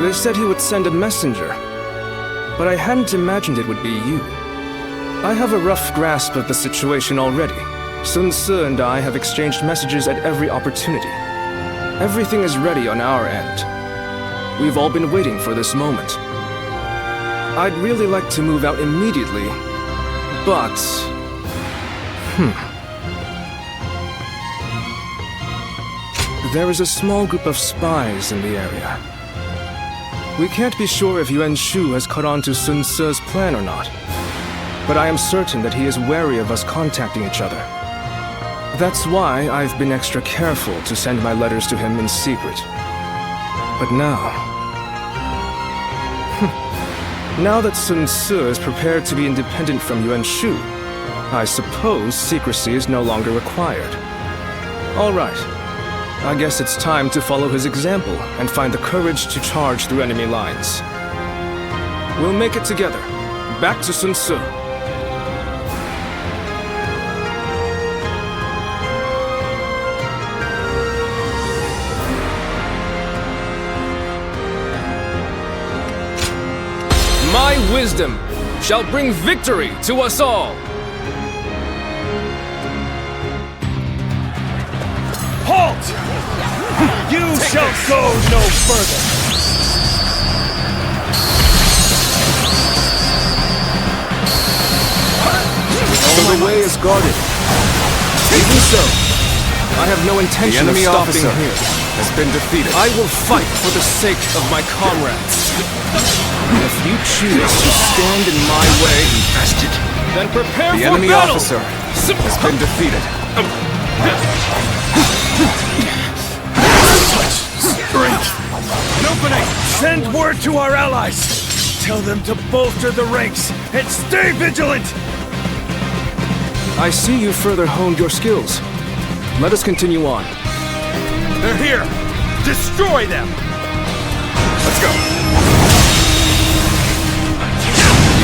They said he would send a messenger, but I hadn't imagined it would be you. I have a rough grasp of the situation already. Sun Ce and I have exchanged messages at every opportunity. Everything is ready on our end. We've all been waiting for this moment. I'd really like to move out immediately, but... There is a small group of spies in the area. We can't be sure if Yuan Shu has caught on to Sun Ce's plan or not, but I am certain that he is wary of us contacting each other. That's why I've been extra careful to send my letters to him in secret. But now... now that Sun Ce is prepared to be independent from Yuan Shu, I suppose secrecy is no longer required. All right. I guess it's time to follow his example and find the courage to charge through enemy lines. We'll make it together. Back to Sun Ce. My wisdom shall bring victory to us all! Halt! You shall go no further! So the way is guarded. Even so, I have no intention of stopping here. Has been defeated. I will fight for the sake of my comrades. If you choose to stand in my way, then prepare for battle! The enemy officer has been defeated. Strength! Nobody! Send word to our allies! Tell them to bolster the ranks and stay vigilant! I see you further honed your skills. Let us continue on. They're here! Destroy them! Let's go!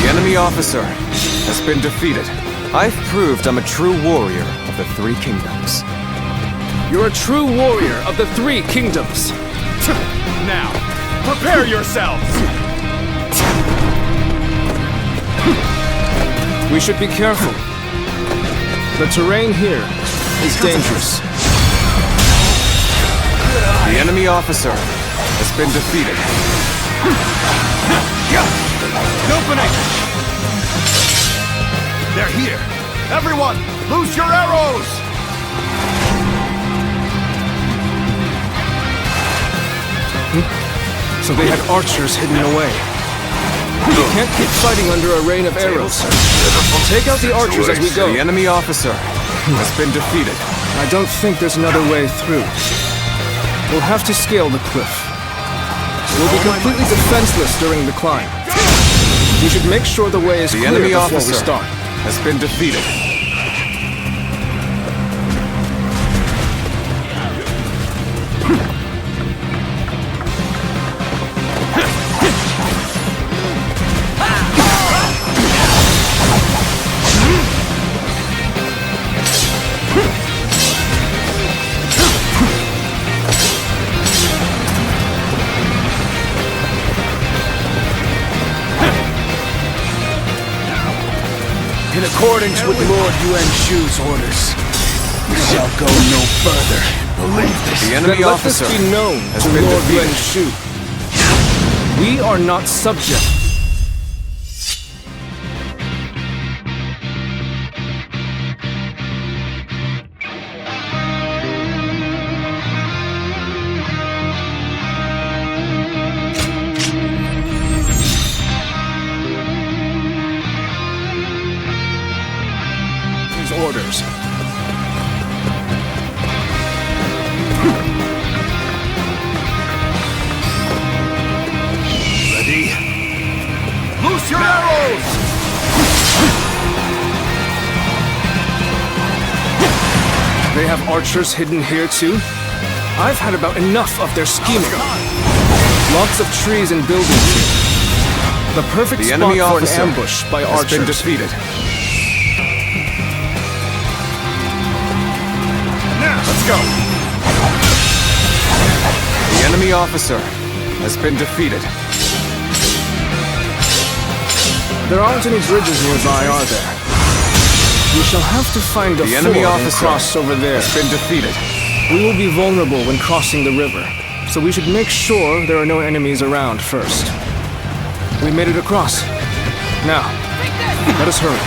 The enemy officer has been defeated. I've proved I'm a true warrior of the Three Kingdoms. You're a true warrior of the Three Kingdoms. Now, prepare yourselves! We should be careful. The terrain here is dangerous. The enemy officer has been defeated. Opening! They're here! Everyone, loose your arrows! So they had archers hidden away. We can't keep fighting under a rain of arrows. Take out the archers as we go. The enemy officer has been defeated. I don't think there's another way through. We'll have to scale the cliff. We'll be completely defenseless during the climb. We should make sure the way is the clear enemy before officer we start. Has been defeated. In accordance with Lord Yuan Shu's orders, we shall go no further. Believe this. The enemy Then let officer this be known has to been Lord defeated. Yuan Shu. We are not subject. Orders. Ready? Loose your arrows! They have archers hidden here too? I've had about enough of their scheming. Lots of trees and buildings here. The perfect The spot enemy for an officer ambush by has archers. been defeated. Now, let's go! The enemy officer has been defeated. There aren't any bridges nearby, are there? We shall have to find a The enemy ford and officer cross over there. has been defeated. We will be vulnerable when crossing the river, so we should make sure there are no enemies around first. We made it across. Now, let us hurry.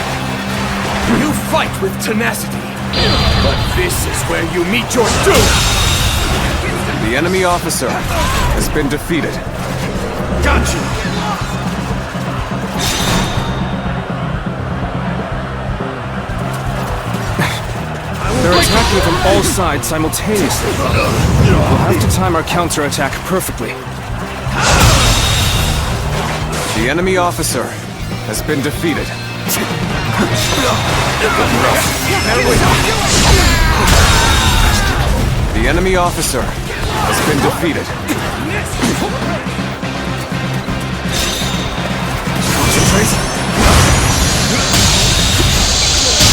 You fight with tenacity, but this is where you meet your doom! The enemy officer has been defeated. Got you! They're attacking from all sides simultaneously. We'll have to time our counterattack perfectly. The enemy officer has been defeated. The enemy officer has been defeated.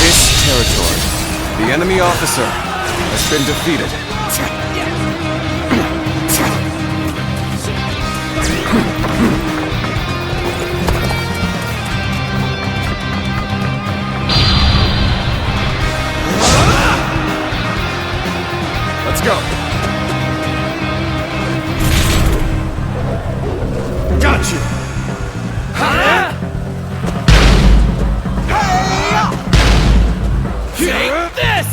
This territory. The enemy officer has been defeated. Let's go. Got you! Take this!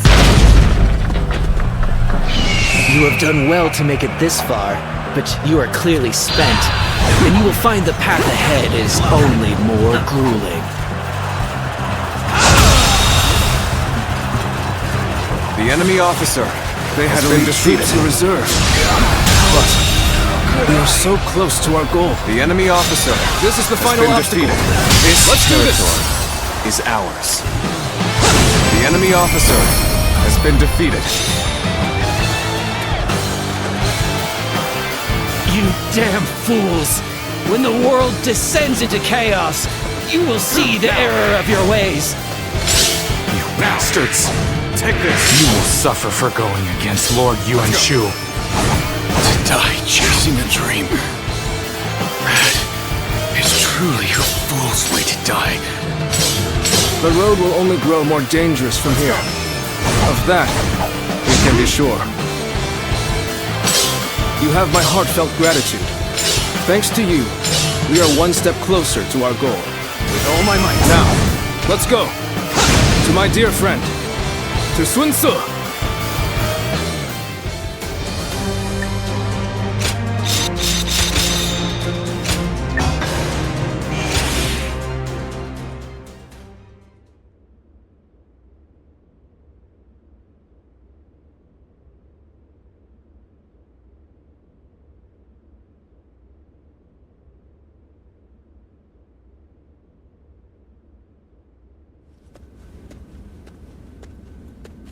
You have done well to make it this far, but you are clearly spent, and you will find the path ahead is only more grueling. The enemy officer They had has been elite defeated. troops in reserve. But we are so close to our goal. The enemy officer This is the has final been obstacle. defeated. This Let's do this. territory is ours. The enemy officer has been defeated. You damn fools! When the world descends into chaos, you will see the error of your ways. You bastards! Take this! You will suffer for going against Lord Yuan Shu. To die chasing a dream. That is truly a fool's way to die. The road will only grow more dangerous from here. Of that, we can be sure. You have my heartfelt gratitude. Thanks to you, we are one step closer to our goal. With all my might. Now, let's go. To my dear friend, to Sun Ce.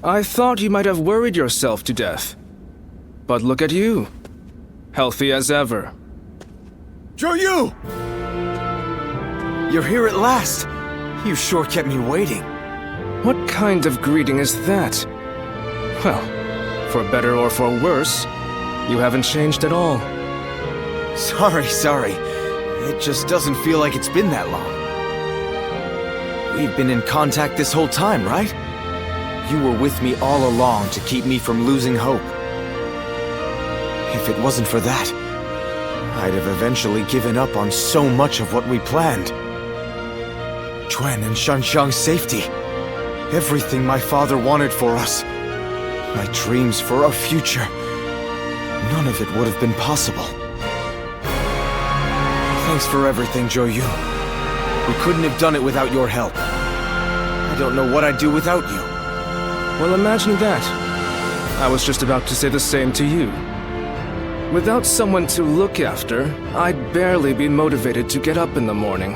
I thought you might have worried yourself to death. But look at you. Healthy as ever. Zhou! You're here at last. You sure kept me waiting. What kind of greeting is that? Well, for better or for worse, you haven't changed at all. Sorry. It just doesn't feel like it's been that long. We've been in contact this whole time, right? You were with me all along to keep me from losing hope. If it wasn't for that, I'd have eventually given up on so much of what we planned. Quan and Shanxiang's safety. Everything my father wanted for us. My dreams for a future. None of it would have been possible. Thanks for everything, Zhou. We couldn't have done it without your help. I don't know what I'd do without you. Well, imagine that. I was just about to say the same to you. Without someone to look after, I'd barely be motivated to get up in the morning.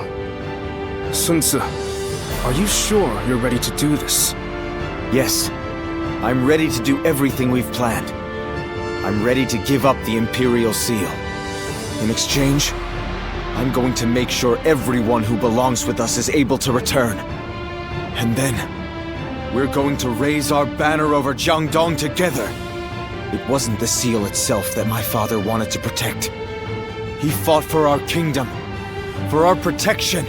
Sun Ce, are you sure you're ready to do this? Yes. I'm ready to do everything we've planned. I'm ready to give up the Imperial Seal. In exchange, I'm going to make sure everyone who belongs with us is able to return. And then, we're going to raise our banner over Jiangdong together. It wasn't the seal itself that my father wanted to protect. He fought for our kingdom, for our protection,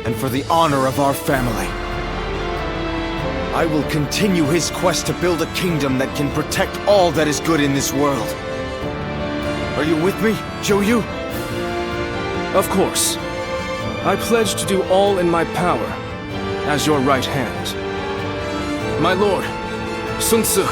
and for the honor of our family. I will continue his quest to build a kingdom that can protect all that is good in this world. Are you with me, Zhou? Of course. I pledge to do all in my power, as your right hand. My lord, Sun Ce.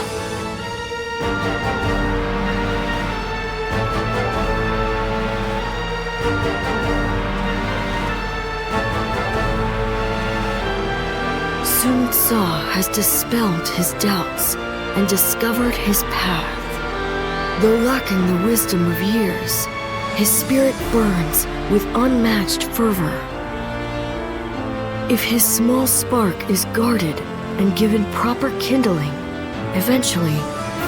Sun Ce has dispelled his doubts and discovered his path. Though lacking the wisdom of years, his spirit burns with unmatched fervor. If his small spark is guarded and given proper kindling, eventually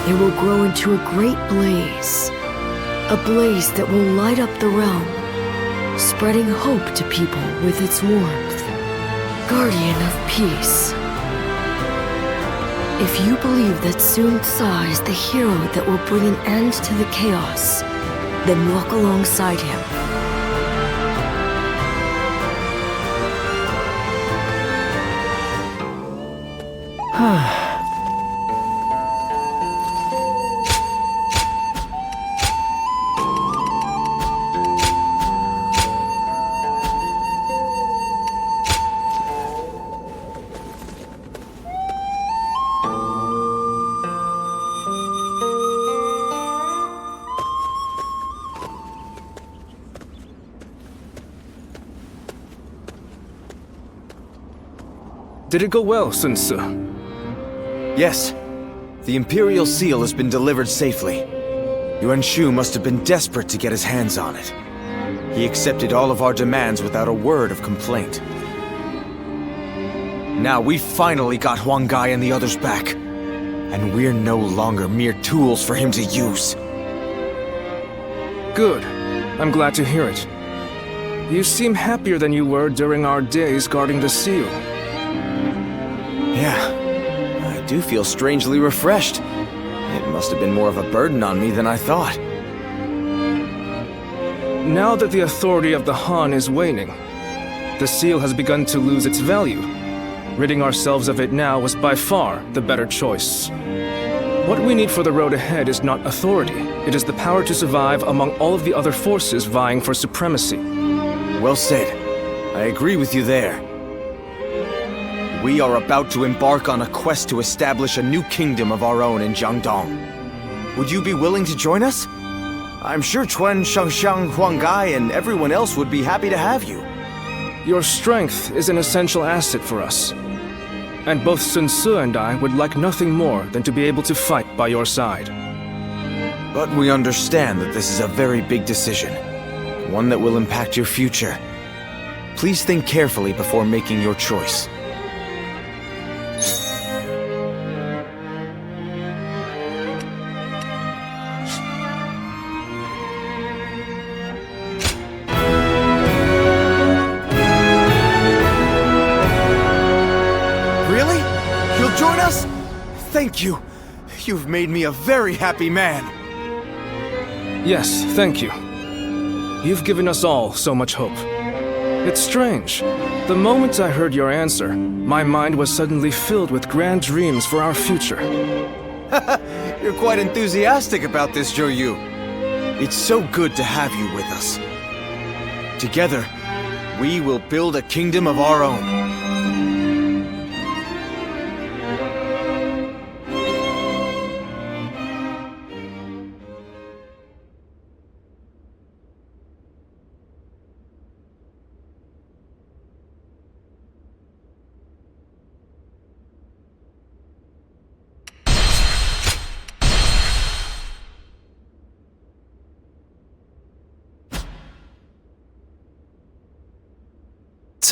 it will grow into a great blaze. A blaze that will light up the realm, spreading hope to people with its warmth. Guardian of peace. If you believe that Sun Ce is the hero that will bring an end to the chaos, then walk alongside him. Did it go well, Sun Ce? Yes. The Imperial Seal has been delivered safely. Yuan Shu must have been desperate to get his hands on it. He accepted all of our demands without a word of complaint. Now we've finally got Huang Gai and the others back. And we're no longer mere tools for him to use. Good. I'm glad to hear it. You seem happier than you were during our days guarding the seal. Yeah, I do feel strangely refreshed. It must have been more of a burden on me than I thought. Now that the authority of the Han is waning, the seal has begun to lose its value. Ridding ourselves of it now was by far the better choice. What we need for the road ahead is not authority. It is the power to survive among all of the other forces vying for supremacy. Well said. I agree with you there. We are about to embark on a quest to establish a new kingdom of our own in Jiangdong. Would you be willing to join us? I'm sure Chuan, Shangxiang, Huang Gai, and everyone else would be happy to have you. Your strength is an essential asset for us. And both Sun Ce and I would like nothing more than to be able to fight by your side. But we understand that this is a very big decision. One that will impact your future. Please think carefully before making your choice. Thank you. You've made me a very happy man. Yes, thank you. You've given us all so much hope. It's strange. The moment I heard your answer, my mind was suddenly filled with grand dreams for our future. You're quite enthusiastic about this, Zhou. It's so good to have you with us. Together, we will build a kingdom of our own.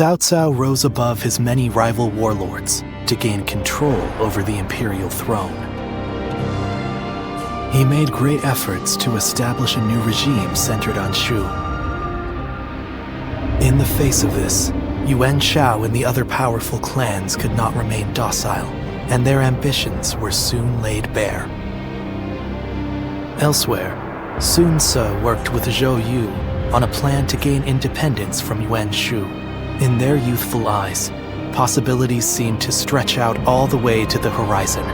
Cao Cao rose above his many rival warlords to gain control over the imperial throne. He made great efforts to establish a new regime centered on Shu. In the face of this, Yuan Shao and the other powerful clans could not remain docile, and their ambitions were soon laid bare. Elsewhere, Sun Ce worked with Zhou Yu on a plan to gain independence from Yuan Shu. In their youthful eyes, possibilities seemed to stretch out all the way to the horizon.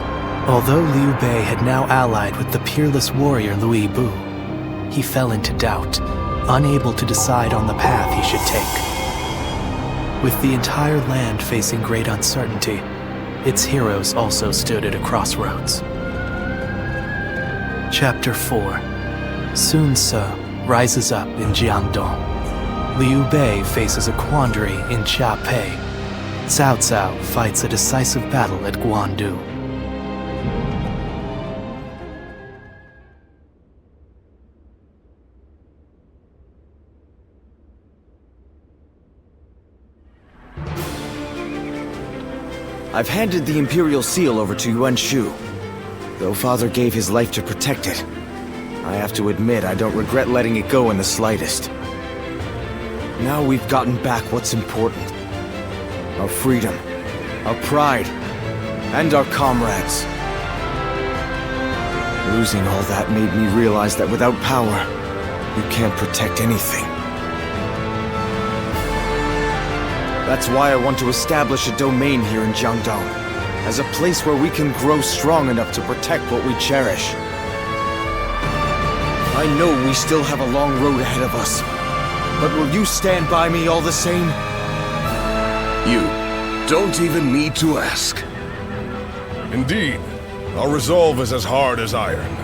Although Liu Bei had now allied with the peerless warrior Louis Bu, he fell into doubt, unable to decide on the path he should take. With the entire land facing great uncertainty, its heroes also stood at a crossroads. Chapter 4. Sun Ce rises up in Jiangdong. Liu Bei faces a quandary in Chiapei. Cao Cao fights a decisive battle at Guandu. I've handed the Imperial Seal over to Yuan Shu. Though Father gave his life to protect it, I have to admit I don't regret letting it go in the slightest. Now we've gotten back what's important. Our freedom, our pride, and our comrades. Losing all that made me realize that without power, you can't protect anything. That's why I want to establish a domain here in Jiangdong, as a place where we can grow strong enough to protect what we cherish. I know we still have a long road ahead of us, but will you stand by me all the same? You don't even need to ask. Indeed, our resolve is as hard as iron.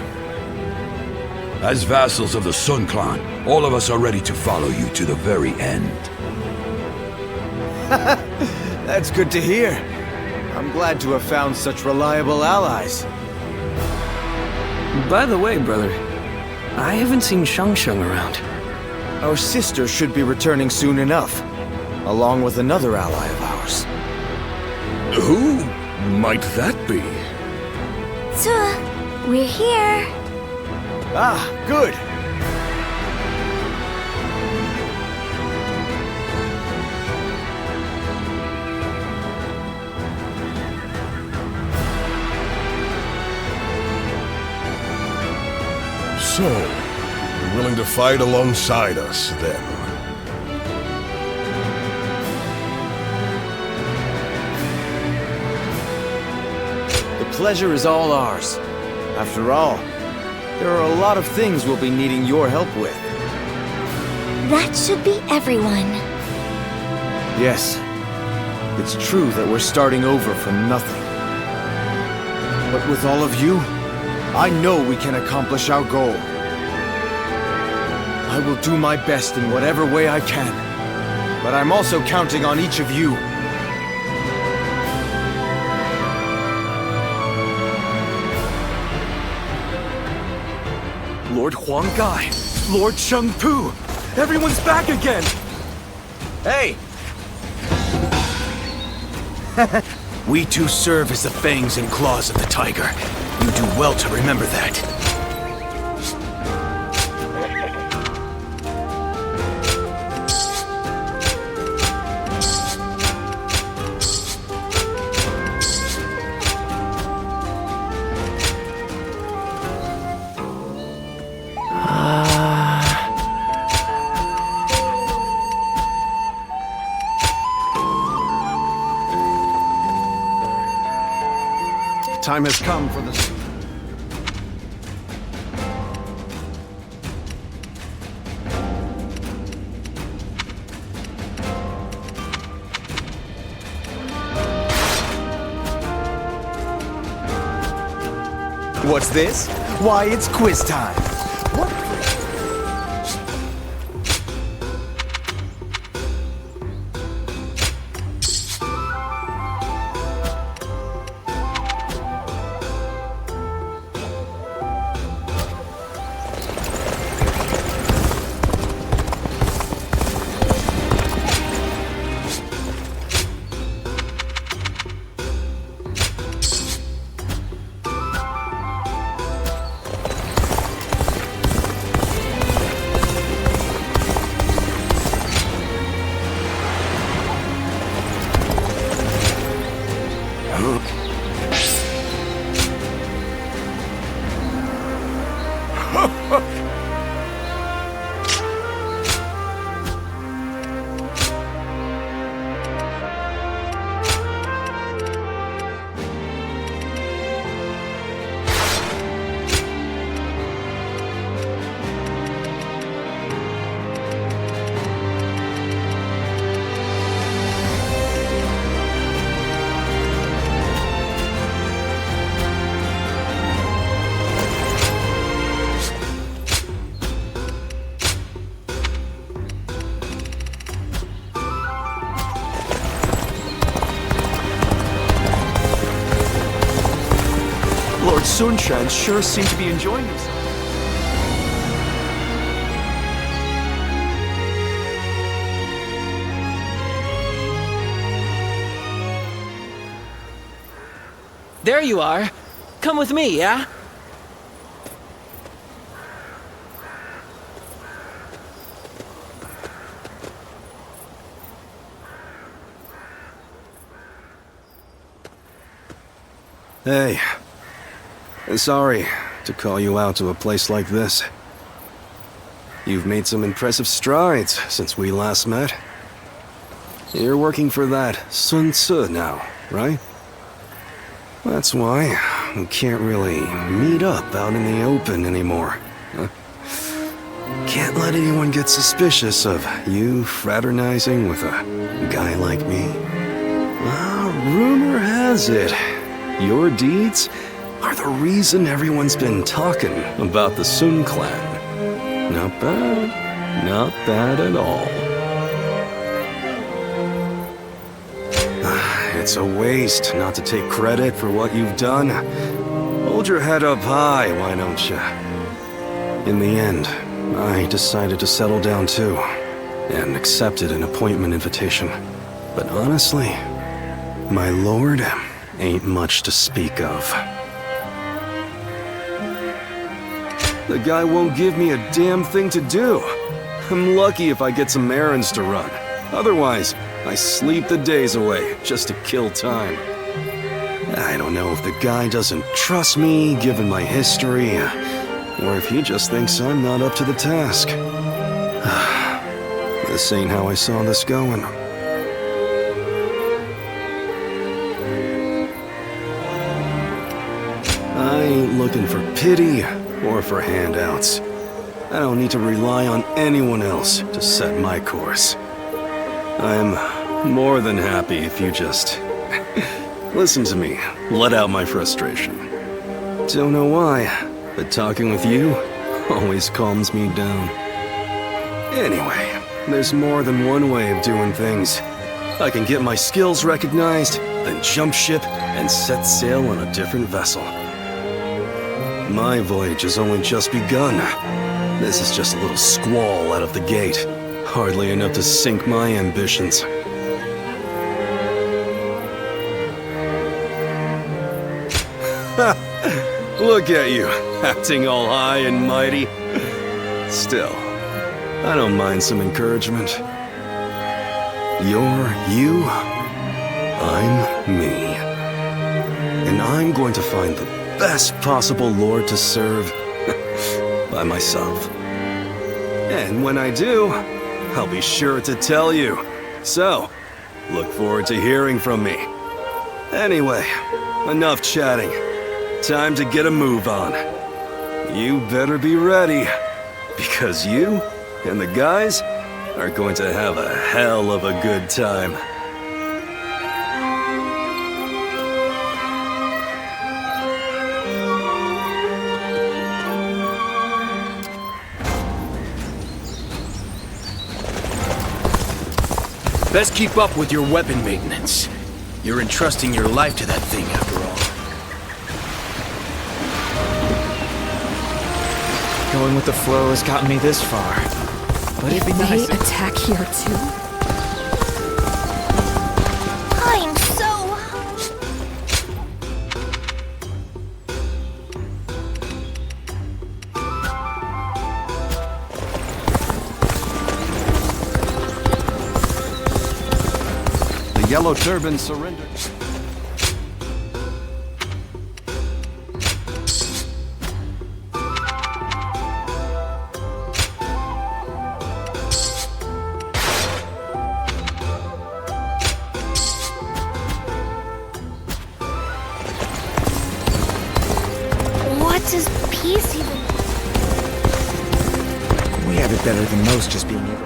As vassals of the Sun Clan, all of us are ready to follow you to the very end. That's good to hear. I'm glad to have found such reliable allies. By the way, brother, I haven't seen Shang around. Our sister should be returning soon enough, along with another ally of ours. Who might that be? We're here. Ah, good. So, you're willing to fight alongside us, then? The pleasure is all ours. After all, there are a lot of things we'll be needing your help with. That should be everyone. Yes, it's true that we're starting over from nothing. But with all of you, I know we can accomplish our goal. I will do my best in whatever way I can, but I'm also counting on each of you. Lord Huang Gai, Lord Cheng Pu, everyone's back again! Hey! We too serve as the fangs and claws of the tiger. You do well to remember that. Time has come for the... What's this? Why, it's quiz time! Lord Sun Quan sure seemed to be enjoying himself. There you are. Come with me, yeah? Hey. Sorry to call you out to a place like this. You've made some impressive strides since we last met. You're working for that Sun Tzu now, right? That's why we can't really meet up out in the open anymore. Can't let anyone get suspicious of you fraternizing with a guy like me. Well, rumor has it, your deeds are the reason everyone's been talking about the Sun clan. Not bad. Not bad at all. It's a waste not to take credit for what you've done. Hold your head up high, why don't you? In the end, I decided to settle down too, and accepted an appointment invitation. But honestly, my lord ain't much to speak of. The guy won't give me a damn thing to do. I'm lucky if I get some errands to run. Otherwise, I sleep the days away just to kill time. I don't know if the guy doesn't trust me, given my history, or if he just thinks I'm not up to the task. This ain't how I saw this going. I ain't looking for pity or for handouts. I don't need to rely on anyone else to set my course. I'm more than happy if you just listen to me, let out my frustration. Don't know why, but talking with you always calms me down. Anyway, there's more than one way of doing things. I can get my skills recognized, then jump ship and set sail on a different vessel. My voyage has only just begun. This is just a little squall out of the gate. Hardly enough to sink my ambitions. Look at you, acting all high and mighty. Still, I don't mind some encouragement. You're you, I'm me. And I'm going to find the best possible lord to serve by myself. And when I do, I'll be sure to tell you. So, look forward to hearing from me. Anyway, enough chatting. Time to get a move on. You better be ready, because you and the guys are going to have a hell of a good time. Best keep up with your weapon maintenance. You're entrusting your life to that thing, after all. Going with the flow has gotten me this far. But it'd be nice They attack here too? I'm so... The Yellow Turban surrendered. What does peace even... We have it better than most just being able to...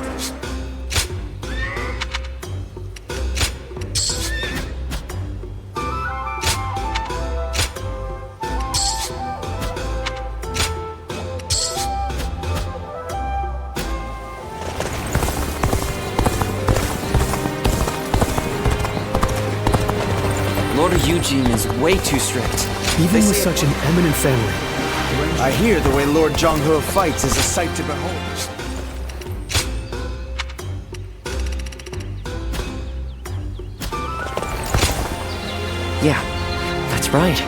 Lord Eugene is way too strict. Even with such an eminent family. I hear the way Lord Zhonghe fights is a sight to behold. Yeah, that's right.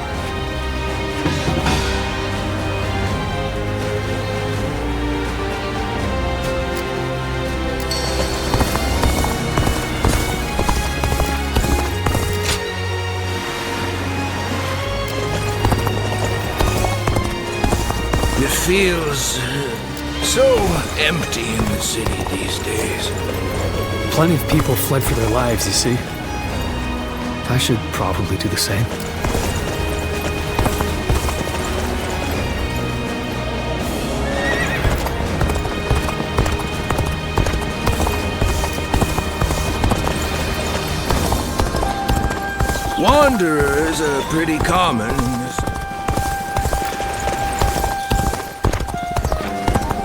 It feels so empty in the city these days. Plenty of people fled for their lives, you see. I should probably do the same. Wanderers are pretty common.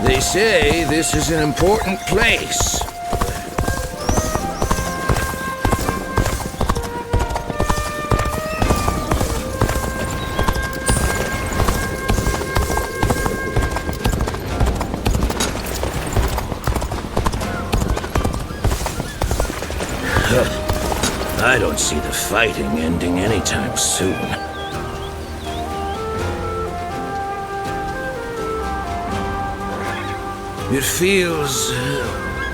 They say this is an important place. I don't see the fighting ending anytime soon. It feels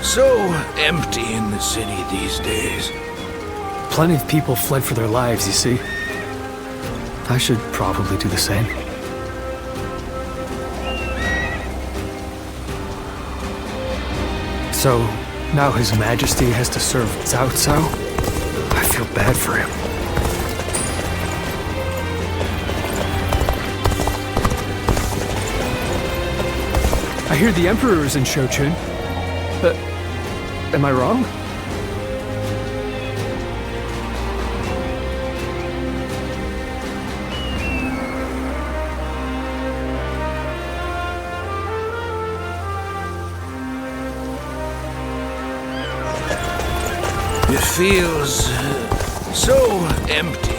so empty in the city these days. Plenty of people fled for their lives, you see. I should probably do the same. So, now His Majesty has to serve Cao Cao? I feel bad for him. I hear the Emperor is in Shochun. Am I wrong? It feels so empty.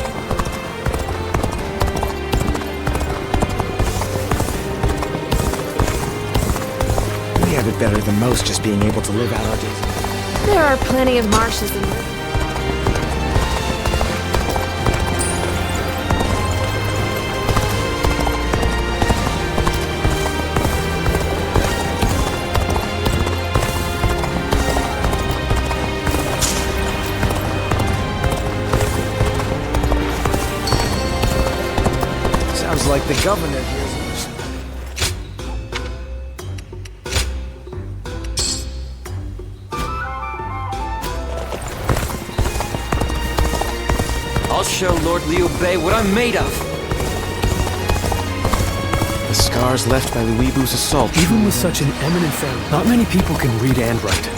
We have it better than most just being able to live out our days. There are plenty of marshes in there. Sounds like the governor hears us. I'll show Lord Liu Bei what I'm made of! The scars left by the Weebu's assault. Even with such an eminent family, not many people can read and write.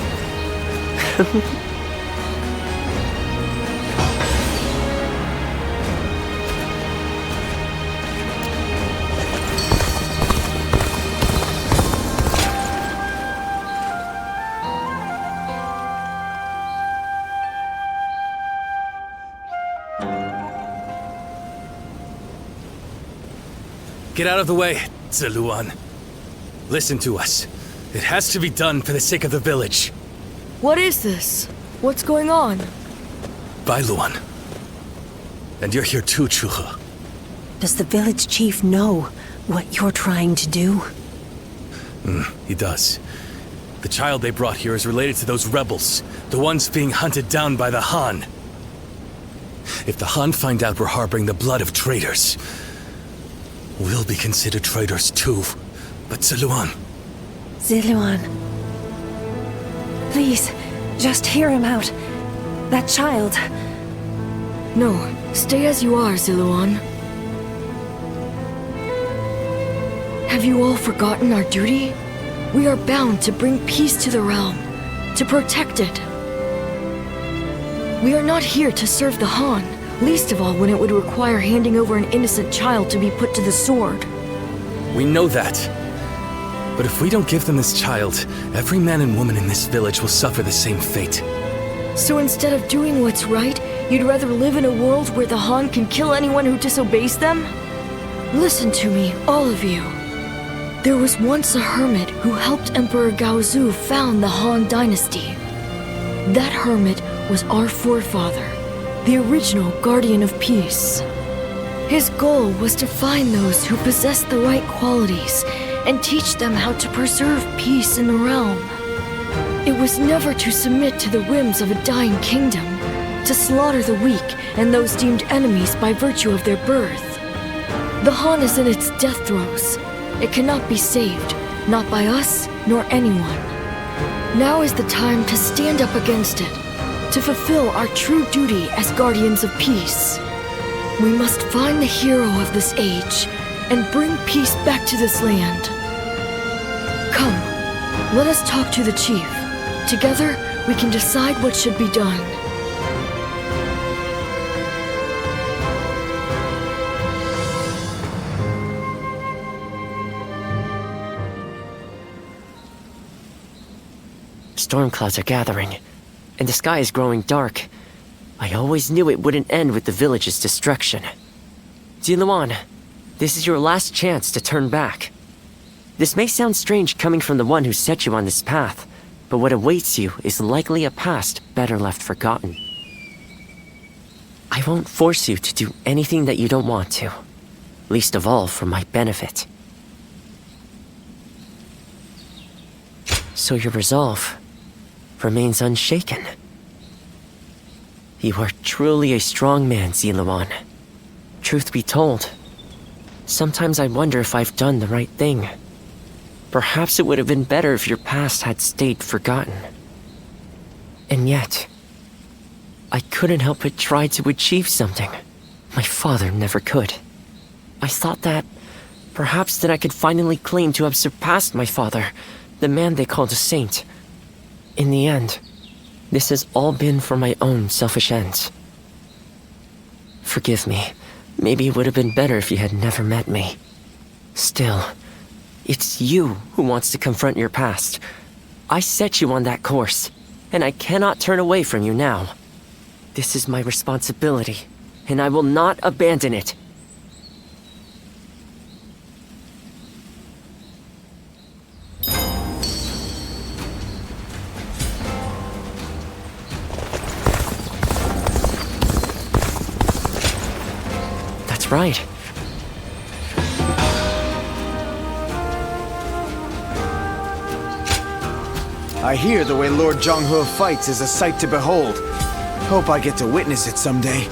Get out of the way, Ziluan. Listen to us. It has to be done for the sake of the village. What is this? What's going on? Bailuan. And you're here too, Chuhe. Does the village chief know what you're trying to do? He does. The child they brought here is related to those rebels, the ones being hunted down by the Han. If the Han find out we're harboring the blood of traitors, we'll be considered traitors too. But Ziluan... Ziluan. Please, just hear him out. That child... No, stay as you are, Ziluan. Have you all forgotten our duty? We are bound to bring peace to the realm, to protect it. We are not here to serve the Han, least of all when it would require handing over an innocent child to be put to the sword. We know that. But if we don't give them this child, every man and woman in this village will suffer the same fate. So instead of doing what's right, you'd rather live in a world where the Han can kill anyone who disobeys them? Listen to me, all of you. There was once a hermit who helped Emperor Gaozu found the Han Dynasty. That hermit was our forefather, the original Guardian of Peace. His goal was to find those who possessed the right qualities and teach them how to preserve peace in the realm. It was never to submit to the whims of a dying kingdom, to slaughter the weak and those deemed enemies by virtue of their birth. The Han is in its death throes. It cannot be saved, not by us nor anyone. Now is the time to stand up against it, to fulfill our true duty as guardians of peace. We must find the hero of this age and bring peace back to this land. Come, let us talk to the chief. Together, we can decide what should be done. Storm clouds are gathering, and the sky is growing dark. I always knew it wouldn't end with the village's destruction. Ziluan, this is your last chance to turn back. This may sound strange coming from the one who set you on this path, but what awaits you is likely a past better left forgotten. I won't force you to do anything that you don't want to, least of all for my benefit. So your resolve remains unshaken. You are truly a strong man, Ziluan. Truth be told, sometimes I wonder if I've done the right thing. Perhaps it would have been better if your past had stayed forgotten. And yet, I couldn't help but try to achieve something my father never could. I thought that perhaps that I could finally claim to have surpassed my father, the man they called a saint. In the end, this has all been for my own selfish ends. Forgive me. Maybe it would have been better if you had never met me. Still, it's you who wants to confront your past. I set you on that course, and I cannot turn away from you now. This is my responsibility, and I will not abandon it. That's right. I hear the way Lord Zhonghe fights is a sight to behold. Hope I get to witness it someday.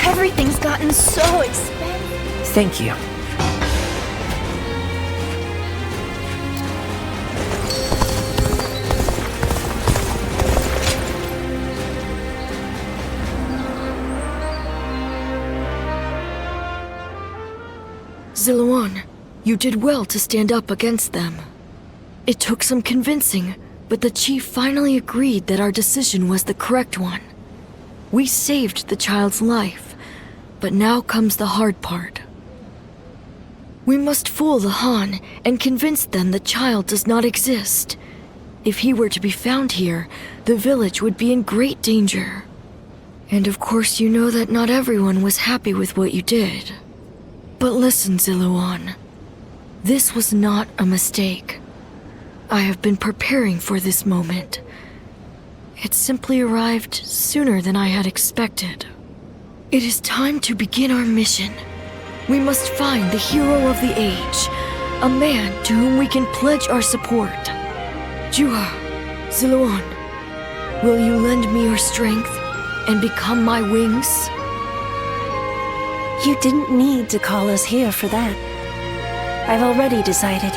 Everything's gotten so expensive. Thank you. Ziluan, you did well to stand up against them. It took some convincing, but the chief finally agreed that our decision was the correct one. We saved the child's life, but now comes the hard part. We must fool the Han and convince them the child does not exist. If he were to be found here, the village would be in great danger. And of course you know that not everyone was happy with what you did. But listen, Ziluan. This was not a mistake. I have been preparing for this moment. It simply arrived sooner than I had expected. It is time to begin our mission. We must find the hero of the age, a man to whom we can pledge our support. Juha, Ziluan, will you lend me your strength and become my wings? You didn't need to call us here for that. I've already decided.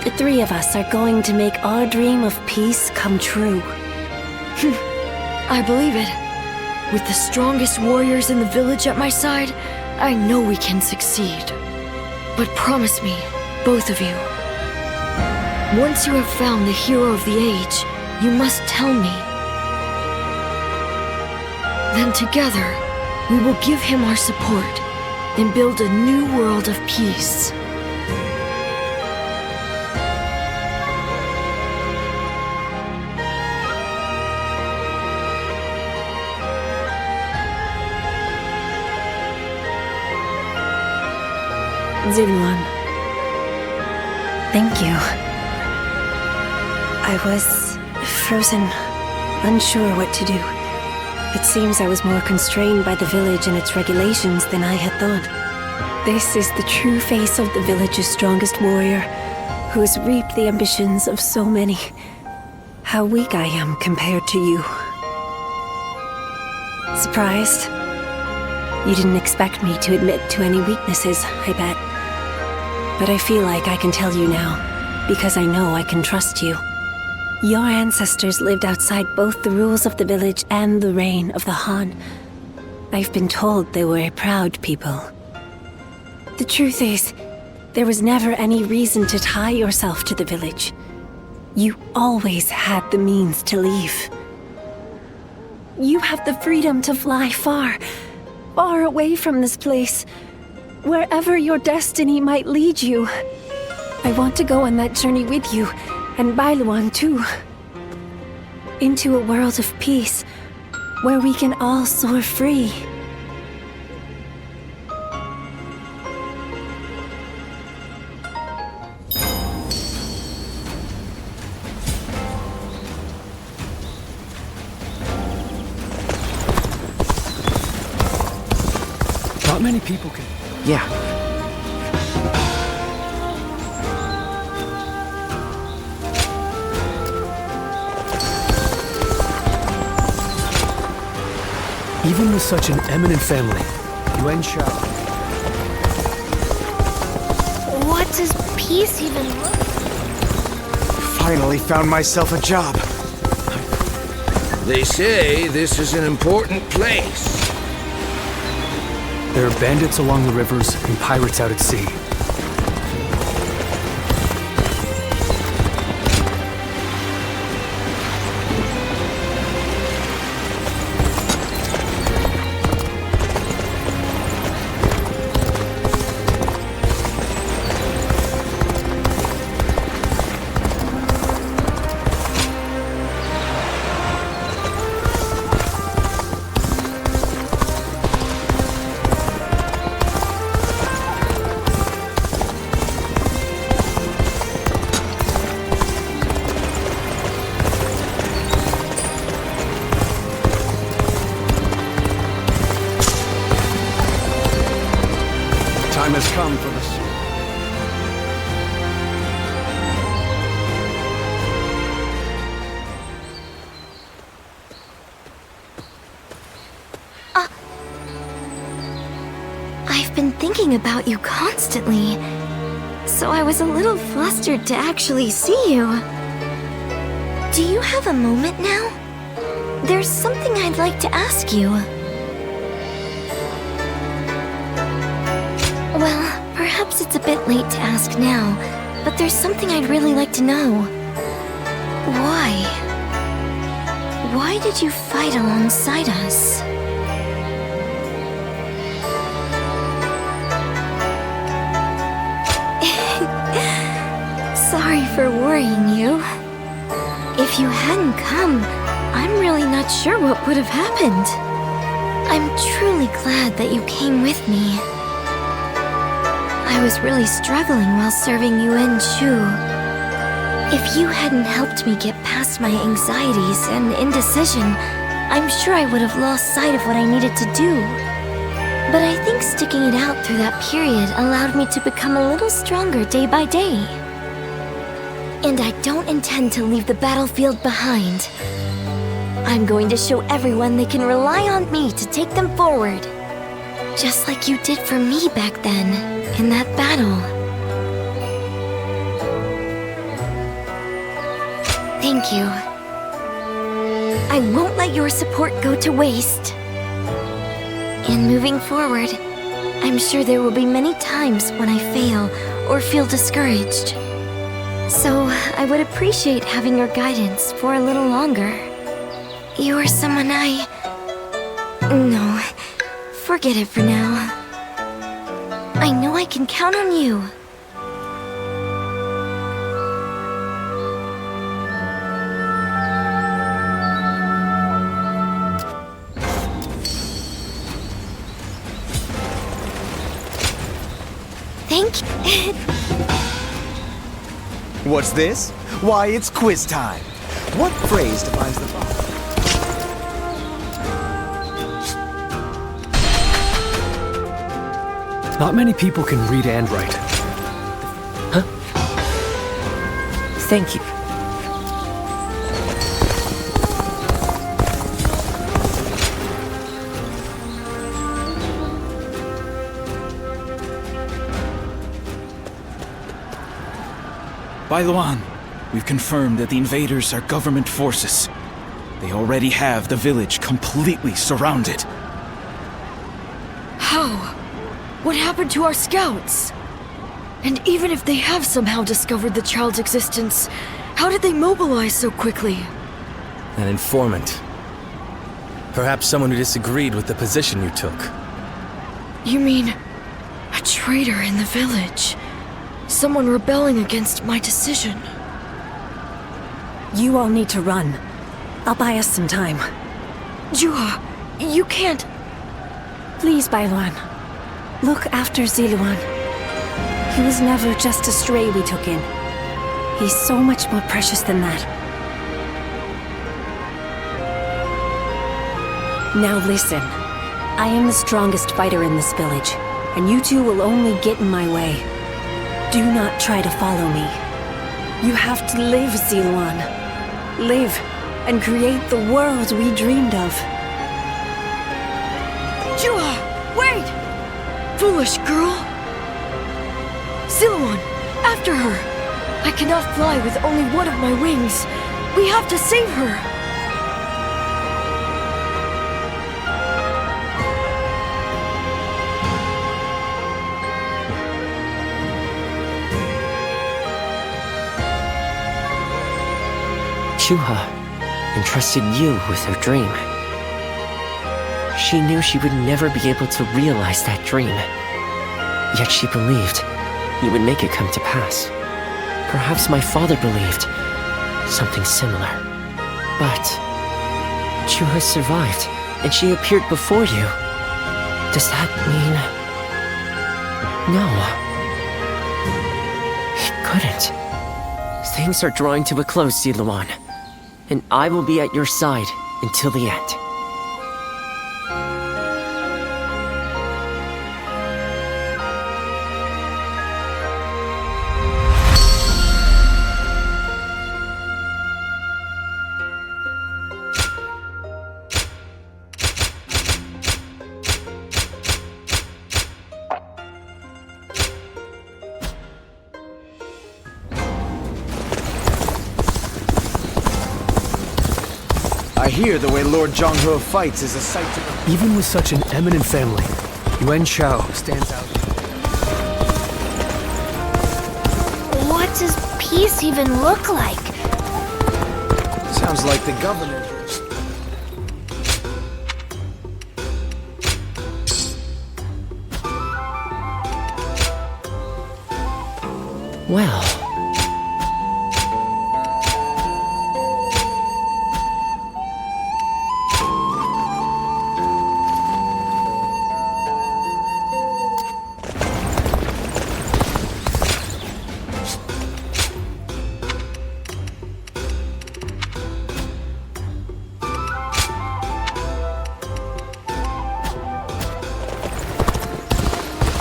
The three of us are going to make our dream of peace come true. I believe it. With the strongest warriors in the village at my side, I know we can succeed. But promise me, both of you, Once you have found the hero of the age, you must tell me. Then together, we will give him our support and build a new world of peace. Ziluan, thank you. I was frozen, unsure what to do. It seems I was more constrained by the village and its regulations than I had thought. This is the true face of the village's strongest warrior, who has reaped the ambitions of so many. How weak I am compared to you. Surprised? You didn't expect me to admit to any weaknesses, I bet. But I feel like I can tell you now, because I know I can trust you. Your ancestors lived outside both the rules of the village and the reign of the Han. I've been told they were a proud people. The truth is, there was never any reason to tie yourself to the village. You always had the means to leave. You have the freedom to fly far, far away from this place, wherever your destiny might lead you. I want to go on that journey with you, and Bailuan too. Into a world of peace, where we can all soar free. Not many people can... Yeah. Even with such an eminent family, Yuan Shao... What does peace even look like? Finally found myself a job. They say this is an important place. There are bandits along the rivers and pirates out at sea. Time has come for this. I've been thinking about you constantly, so I was a little flustered to actually see you. Do you have a moment now? There's something I'd like to ask you. Well, perhaps it's a bit late to ask now, but there's something I'd really like to know. Why? Why did you fight alongside us? Sorry for worrying you. If you hadn't come, I'm really not sure what would have happened. I'm truly glad that you came with me. I was really struggling while serving Yuan Shu. If you hadn't helped me get past my anxieties and indecision, I'm sure I would have lost sight of what I needed to do. But I think sticking it out through that period allowed me to become a little stronger day by day. And I don't intend to leave the battlefield behind. I'm going to show everyone they can rely on me to take them forward. Just like you did for me back then, in that battle. Thank you. I won't let your support go to waste. And moving forward, I'm sure there will be many times when I fail or feel discouraged. So, I would appreciate having your guidance for a little longer. You are someone No, forget it for now. I know I can count on you. Thank you. What's this? Why, it's quiz time. What phrase defines the following? Not many people can read and write. Huh? Thank you. Bailuan, we've confirmed that the invaders are government forces. They already have the village completely surrounded. How? What happened to our scouts? And even if they have somehow discovered the child's existence, how did they mobilize so quickly? An informant. Perhaps someone who disagreed with the position you took. You mean a traitor in the village? Someone rebelling against my decision? You all need to run. I'll buy us some time. Juha, you can't... Please, Bailuan. Look after Ziluan. He was never just a stray we took in. He's so much more precious than that. Now listen. I am the strongest fighter in this village, and you two will only get in my way. Do not try to follow me. You have to live, Ziluan. Live, and create the world we dreamed of. Juha, wait! Foolish girl! Ziluan, after her! I cannot fly with only one of my wings. We have to save her! Juha entrusted you with her dream. She knew she would never be able to realize that dream. Yet she believed you would make it come to pass. Perhaps my father believed something similar. But Juha survived, and she appeared before you. Does that mean... No. It couldn't. Things are drawing to a close, Ziluan. And I will be at your side until the end. I hear the way Lord Zhonghe fights is a sight to... Even with such an eminent family, Yuan Shao stands out. What does peace even look like? Sounds like the governor. Well...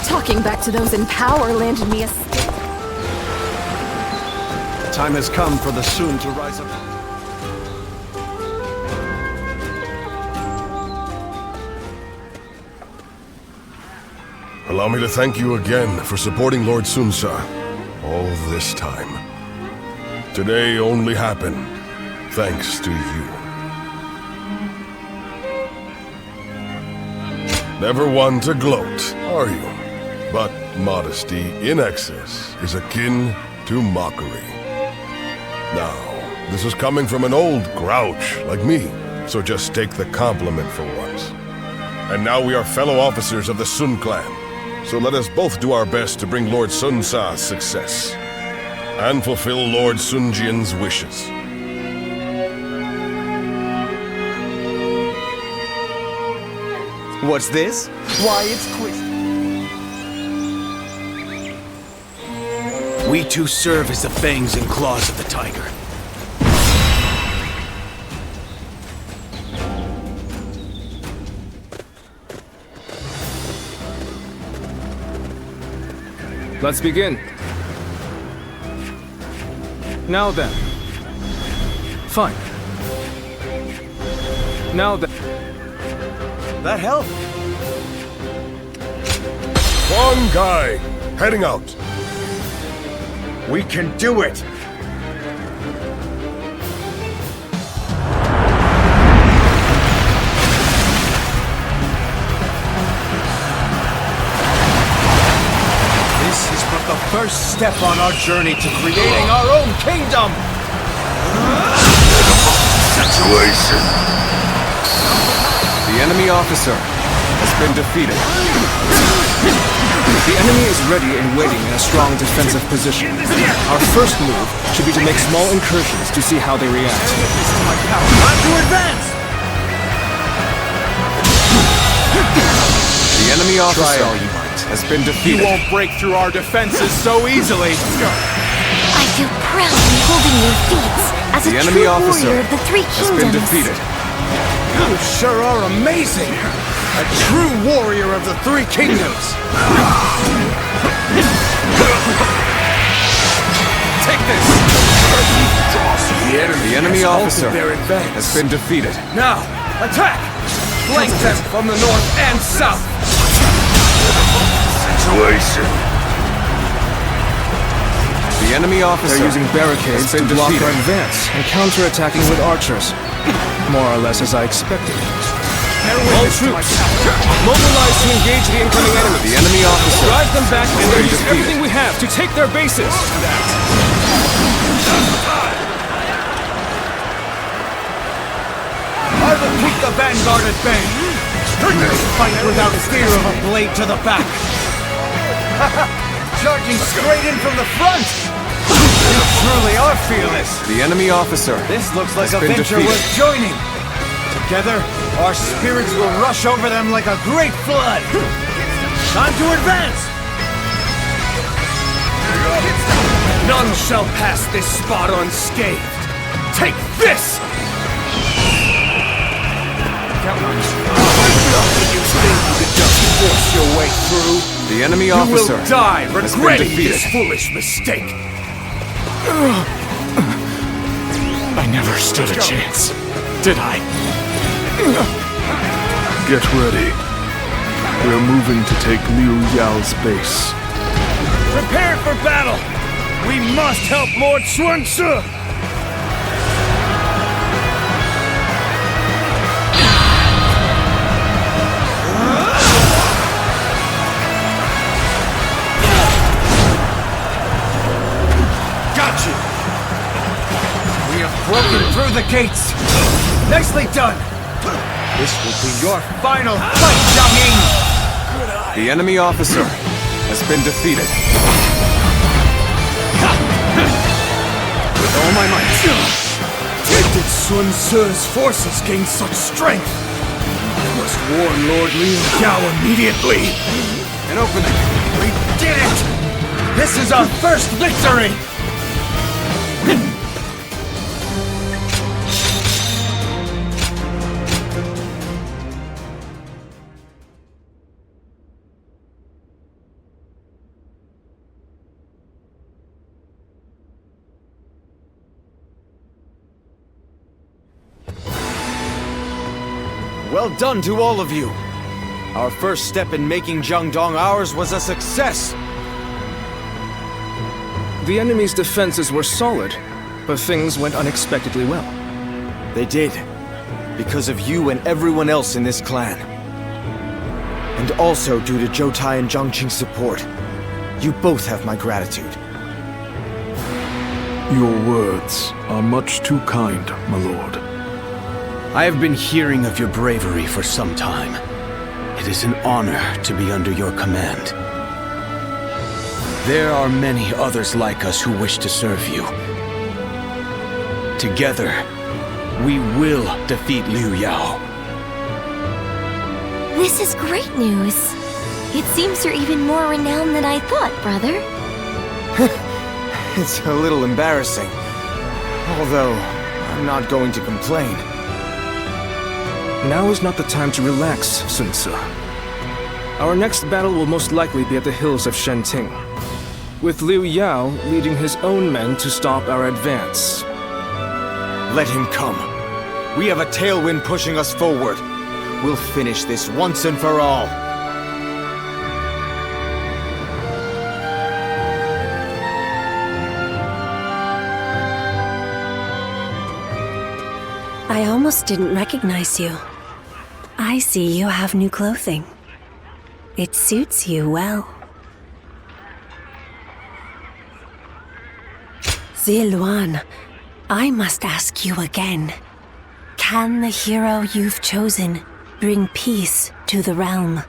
Talking back to those in power landed me a... Time has come for the Sun to rise up. Allow me to thank you again for supporting Lord Sunsa all this time. Today only happened thanks to you. Never one to gloat, are you? But modesty in excess is akin to mockery. Now, this is coming from an old grouch like me, so just take the compliment for once. And now we are fellow officers of the Sun clan, so let us both do our best to bring Lord Sun Sa's success, and fulfill Lord Sun Jian's wishes. What's this? Why, it's quiz. We two serve as the fangs and claws of the tiger. Let's begin. Now then. Fine. Now then. That help? One guy, heading out. We can do it! This is but the first step on our journey to creating our own kingdom! Situation. The enemy officer has been defeated. The enemy is ready and waiting in a strong defensive position. Our first move should be to make small incursions to see how they react. Time to advance! The enemy officer has been defeated. You won't break through our defenses so easily! I feel proud in holding your feats as a The enemy true officer warrior of the Three has Kingdoms. been defeated. You sure are amazing! A true warrior of the Three Kingdoms! Take this! The enemy officer has been defeated. Now, attack! Flank them from the north and south! Situation. The enemy officer They're using barricades has to been block defeated. our advance and counterattacking with archers. More or less as I expected. All troops, mobilize to engage the incoming enemy. The enemy officer Drive them back and has then been use defeated. everything we have to take their bases. I will keep the vanguard at bay! Fight without fear of a blade to the back! Charging straight in from the front! You truly are fearless! The enemy officer This looks like has a been venture defeated. worth joining! Together, our spirits will rush over them like a great flood! Time to advance! None shall pass this spot unscathed! Take this! You think you could just force your way through? The enemy You officer will die has been regretting defeated. this foolish mistake! I never stood a chance, did I? Get ready. We're moving to take Liu Yao's base. Prepare for battle! We must help Lord Sun Ce! Got you! We have broken through the gates! Nicely done! This will be your final fight, Zhang Ying! The enemy officer has been defeated. With all my might. Where did Sun Ce's forces gain such strength? I must warn Lord Liu Yao immediately. An opening. We did it! This is our first victory! Well done to all of you! Our first step in making Jiangdong ours was a success! The enemy's defenses were solid, but things went unexpectedly well. They did. Because of you and everyone else in this clan. And also due to Zhou Tai and Zhang Qing's support. You both have my gratitude. Your words are much too kind, my lord. I have been hearing of your bravery for some time. It is an honor to be under your command. There are many others like us who wish to serve you. Together, we will defeat Liu Yao. This is great news. It seems you're even more renowned than I thought, brother. It's a little embarrassing. Although, I'm not going to complain. Now is not the time to relax, Sun Tzu. Our next battle will most likely be at the hills of Shenting, with Liu Yao leading his own men to stop our advance. Let him come. We have a tailwind pushing us forward. We'll finish this once and for all. I almost didn't recognize you. I see you have new clothing. It suits you well. Ziluan, I must ask you again. Can the hero you've chosen bring peace to the realm?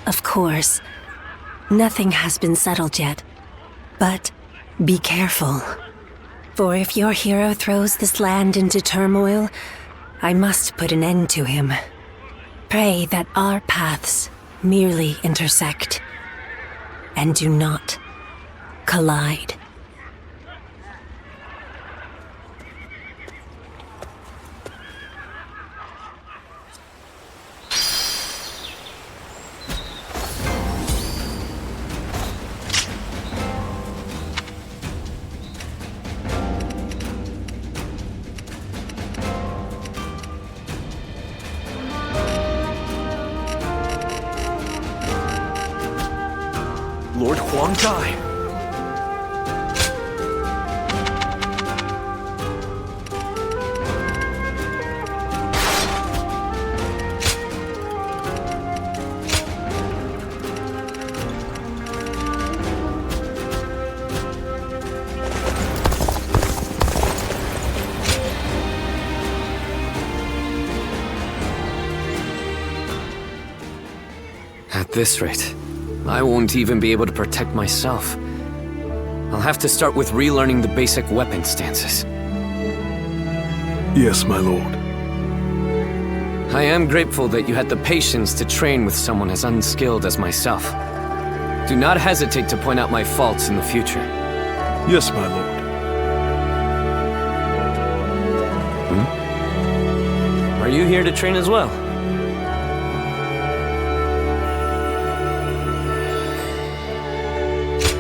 Of course, nothing has been settled yet, but be careful. For if your hero throws this land into turmoil, I must put an end to him. Pray that our paths merely intersect and do not collide. Lord Huang Gai. At this rate, I won't even be able to protect myself. I'll have to start with relearning the basic weapon stances. Yes, my lord. I am grateful that you had the patience to train with someone as unskilled as myself. Do not hesitate to point out my faults in the future. Yes, my lord. Are you here to train as well?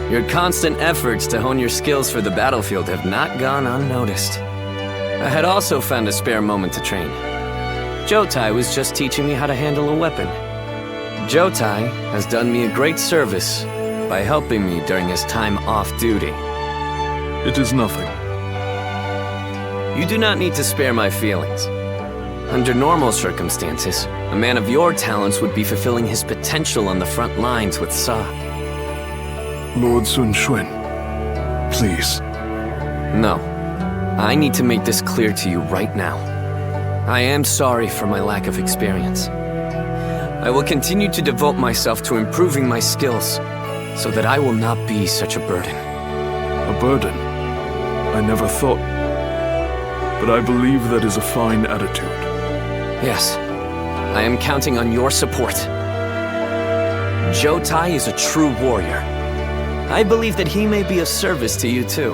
Your constant efforts to hone your skills for the battlefield have not gone unnoticed. I had also found a spare moment to train. Jotai was just teaching me how to handle a weapon. Jotai has done me a great service by helping me during his time off duty. It is nothing. You do not need to spare my feelings. Under normal circumstances, a man of your talents would be fulfilling his potential on the front lines with Sa. Lord Sun Xuan, please. No. I need to make this clear to you right now. I am sorry for my lack of experience. I will continue to devote myself to improving my skills, so that I will not be such a burden. A burden? I never thought. But I believe that is a fine attitude. Yes. I am counting on your support. Jotai is a true warrior. I believe that he may be of service to you too.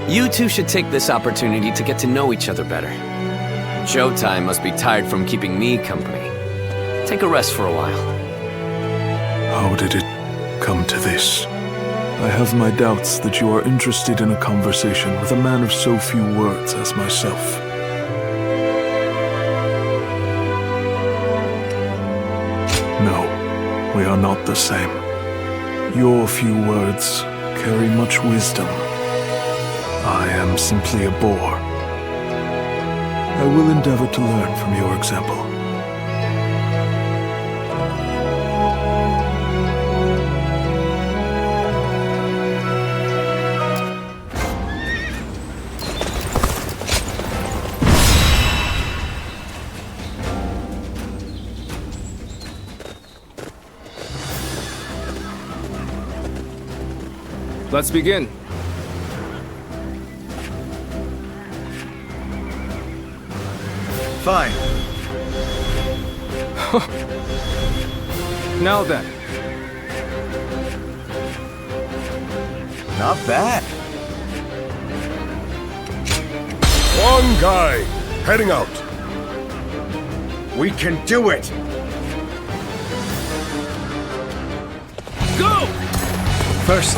You two should take this opportunity to get to know each other better. Jotai must be tired from keeping me company. Take a rest for a while. How did it come to this? I have my doubts that you are interested in a conversation with a man of so few words as myself. No, we are not the same. Your few words carry much wisdom. I am simply a boor. I will endeavor to learn from your example. Let's begin. Fine. Now then. Not bad. One guy, heading out. We can do it! Go! First,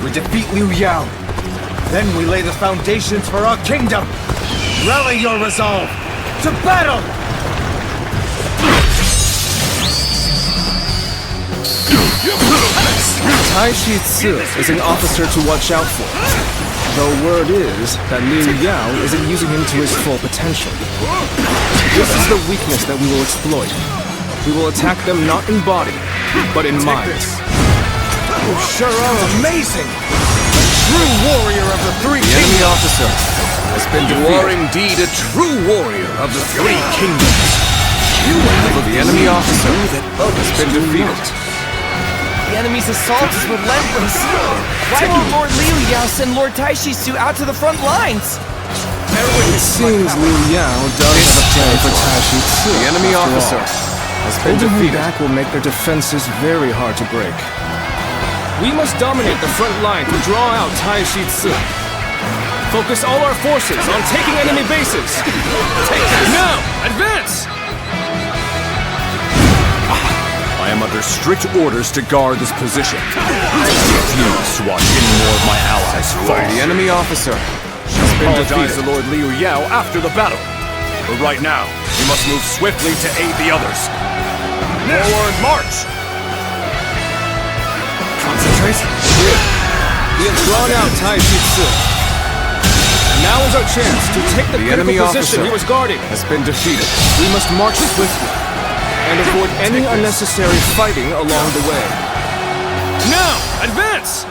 we defeat Liu Yao. Then we lay the foundations for our kingdom. Rally your resolve! To battle! Taishi Ci is an officer to watch out for. Though word is that Liu Yao isn't using him to his full potential. This is the weakness that we will exploit. We will attack them not in body, but in mind. You sure are amazing! A true warrior of the three The enemy kingdoms! officer has been You defeated. are indeed a true warrior of the three kingdoms. The enemy officer has been defeated. The enemy's assault is relentless. Why won't Lord Liu Yao send Lord Taishi Ci out to the front lines? It seems Liu Yao does have a plan for Taishi Ci. The enemy after officer all. has been Holding him defeated. back will make their defenses very hard to break. We must dominate the front line to draw out Taishi Ci. Focus all our forces on taking enemy bases. Take this! Now! Advance! I am under strict orders to guard this position. I refuse to watch any more of my allies fall. The enemy officer has been Apologize defeated. to Lord Liu Yao after the battle. But right now, we must move swiftly to aid the others. Forward march! Concentrate. We have drawn out Taishi Ci. Now is our chance to take the critical enemy position officer he was guarding. has been defeated. We must march swiftly and avoid any unnecessary fighting along the way. Now, advance!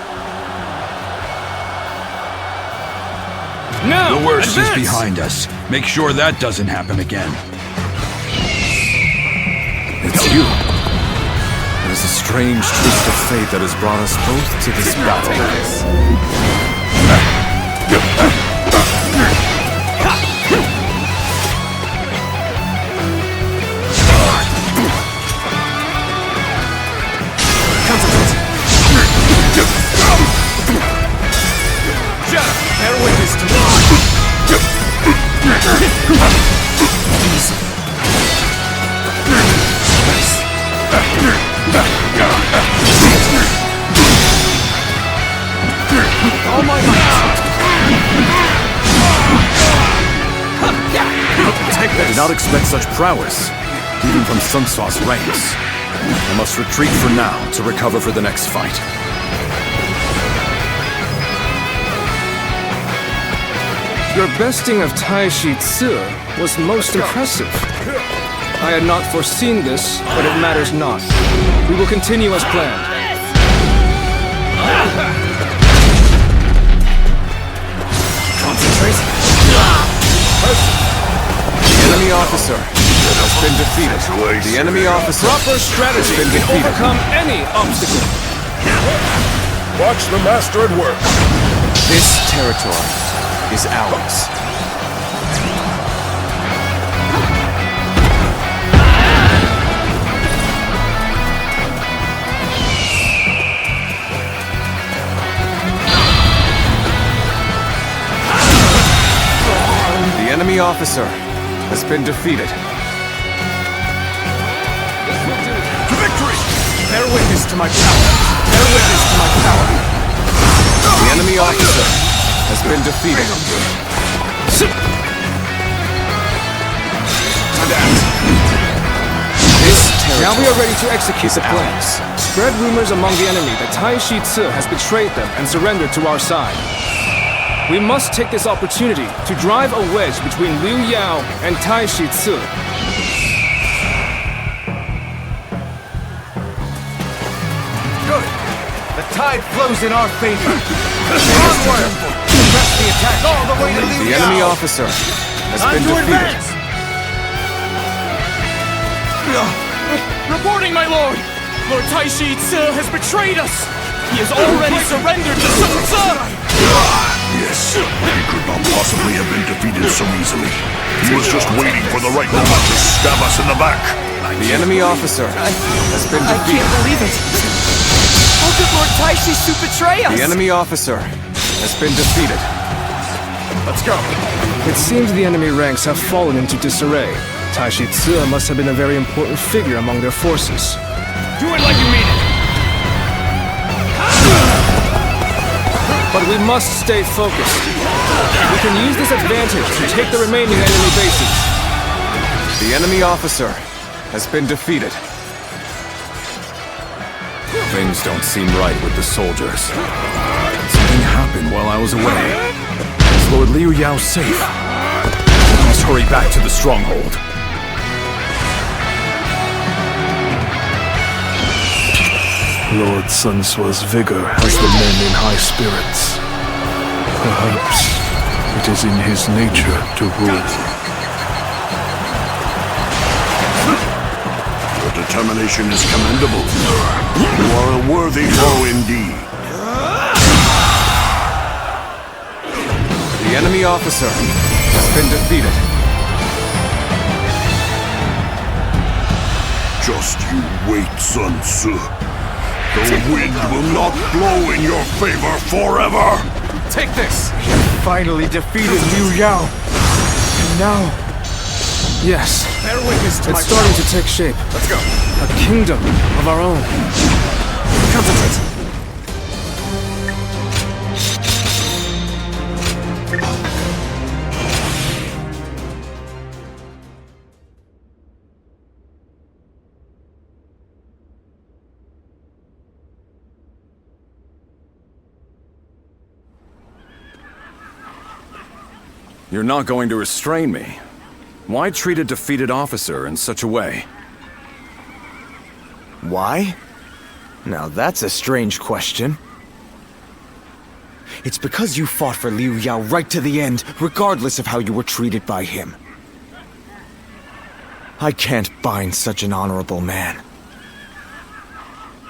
Now, The worst advance! is behind us. Make sure that doesn't happen again. It's you. It is a strange twist of fate that has brought us both to this battle. Bear witness to me! Easy. All my might! I did not expect such prowess, even from Sun Tzu's ranks. I must retreat for now to recover for the next fight. Your besting of Taishi Ci was most impressive. I had not foreseen this, but it matters not. We will continue as planned. Concentrate. The enemy officer has been defeated. The enemy officer Proper strategy has been can defeated. overcome any obstacle. Watch the master at work. This territory is ours. The enemy officer has been defeated. Victory! Bear witness to my power! Bear witness to my power! The enemy officer has been defeated. Now we are ready to execute the plan. Spread rumors among the enemy that Taishi Ci has betrayed them and surrendered to our side. We must take this opportunity to drive a wedge between Liu Yao and Taishi Ci. Good! The tide flows in our favor! Onward! Press the attack all the way to Liu The Yao! enemy officer has Time been to defeated. advance! Reporting, my lord! Lord Taishi Ci has betrayed us! He has already surrendered to Sun Tzu! Yes, he could not possibly have been defeated so easily. He was just waiting for the right moment to stab us in the back. The enemy officer has been I defeated. can't believe it! How could Lord Taishisu betray us? The enemy officer has been defeated. Let's go. It seems the enemy ranks have fallen into disarray. Taishi Ci must have been a very important figure among their forces. Do it like you mean it! But we must stay focused. We can use this advantage to take the remaining enemy bases. The enemy officer has been defeated. Things don't seem right with the soldiers. Something happened while I was away. Is Lord Liu Yao safe? I must hurry back to the stronghold. Lord Sun Tzu's vigor has the men in high spirits. Perhaps it is in his nature to rule. Your determination is commendable. You are a worthy foe indeed. The enemy officer has been defeated. Just you wait, Sun Tzu. The wind will not blow in your favor forever! Take this! Finally defeated Liu Yao. And now... Yes, bear witness to it's starting to take shape. Let's go. A kingdom of our own. Concentrate. You're not going to restrain me. Why treat a defeated officer in such a way? Why? Now that's a strange question. It's because you fought for Liu Yao right to the end, regardless of how you were treated by him. I can't bind such an honorable man.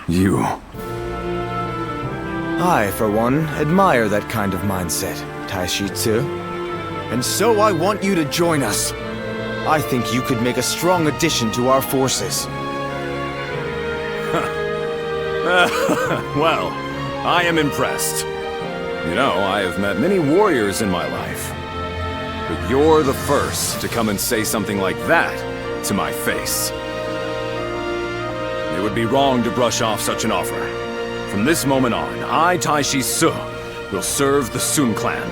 You... I, for one, admire that kind of mindset, Taishi Ci. And so I want you to join us. I think you could make a strong addition to our forces. Well, I am impressed. You know, I have met many warriors in my life. But you're the first to come and say something like that to my face. It would be wrong to brush off such an offer. From this moment on, I, Taishi Ci, will serve the Sun clan.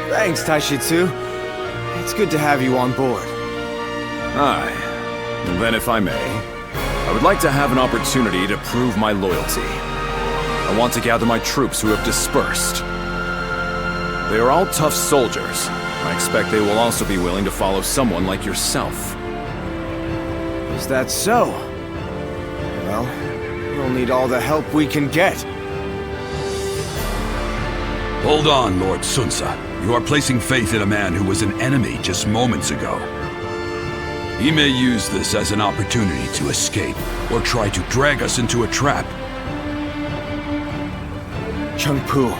Thanks, Taishi Ci. It's good to have you on board. Aye. And then if I may, I would like to have an opportunity to prove my loyalty. I want to gather my troops who have dispersed. They are all tough soldiers. I expect they will also be willing to follow someone like yourself. Is that so? Well, we'll need all the help we can get. Hold on, Lord Sun Tzu. You are placing faith in a man who was an enemy just moments ago. He may use this as an opportunity to escape, or try to drag us into a trap. Chengpu.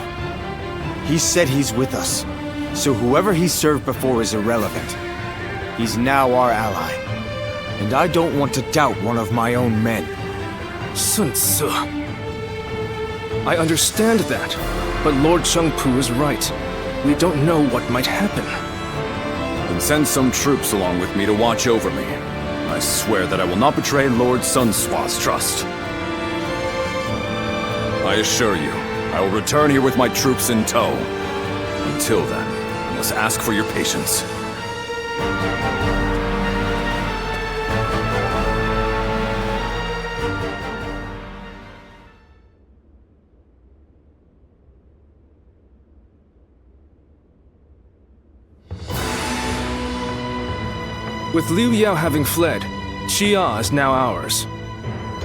He said he's with us, so whoever he served before is irrelevant. He's now our ally, and I don't want to doubt one of my own men. Sun Tzu. I understand that, but Lord Chengpu is right. We don't know what might happen. Then send some troops along with me to watch over me. I swear that I will not betray Lord Sun Tzu's trust. I assure you, I will return here with my troops in tow. Until then, I must ask for your patience. With Liu Yao having fled, Chia is now ours.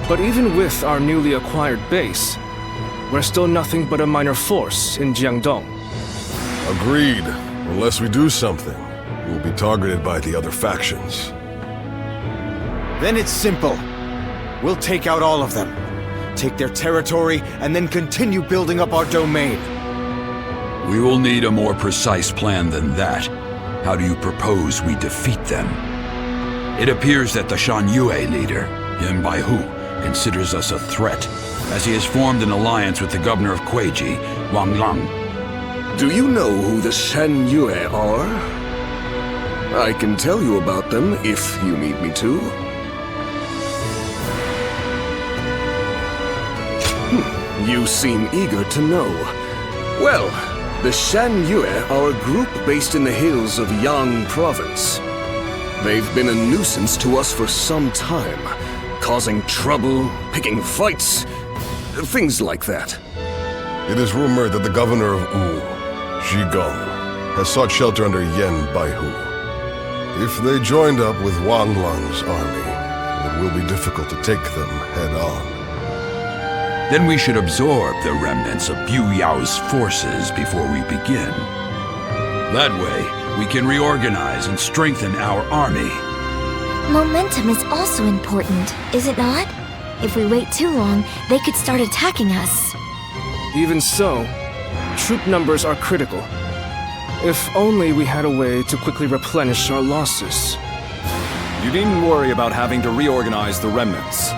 But even with our newly acquired base, we're still nothing but a minor force in Jiangdong. Agreed. Unless we do something, we'll be targeted by the other factions. Then it's simple. We'll take out all of them. take their territory, and then continue building up our domain. We will need a more precise plan than that. How do you propose we defeat them? It appears that the Shan Yue leader, Yan Baihu, considers us a threat, as he has formed an alliance with the governor of Kueiji, Wang Lang. Do you know who the Shan Yue are? I can tell you about them if you need me to. You seem eager to know. Well, the Shan Yue are a group based in the hills of Yang Province. They've been a nuisance to us for some time, causing trouble, picking fights, things like that. It is rumored that the governor of Wu, Zhigong, has sought shelter under Yan Baihu. If they joined up with Wang Lang's army, it will be difficult to take them head-on. Then we should absorb the remnants of Bu Yao's forces before we begin. That way, we can reorganize and strengthen our army. Momentum is also important, is it not? If we wait too long, they could start attacking us. Even so, troop numbers are critical. If only we had a way to quickly replenish our losses. You needn't worry about having to reorganize the remnants.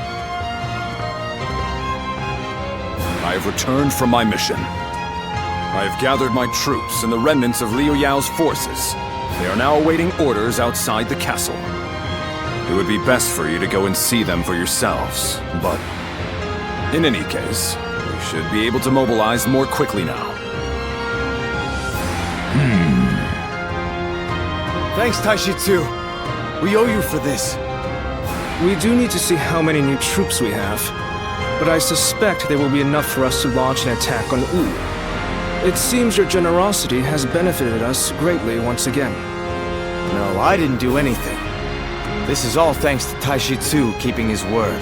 I have returned from my mission. I have gathered my troops and the remnants of Liu Yao's forces. They are now awaiting orders outside the castle. It would be best for you to go and see them for yourselves, but in any case, we should be able to mobilize more quickly now. Thanks, Taishitsu. We owe you for this. We do need to see how many new troops we have, but I suspect there will be enough for us to launch an attack on Wu. It seems your generosity has benefited us greatly once again. No, I didn't do anything. This is all thanks to Taishitsu keeping his word.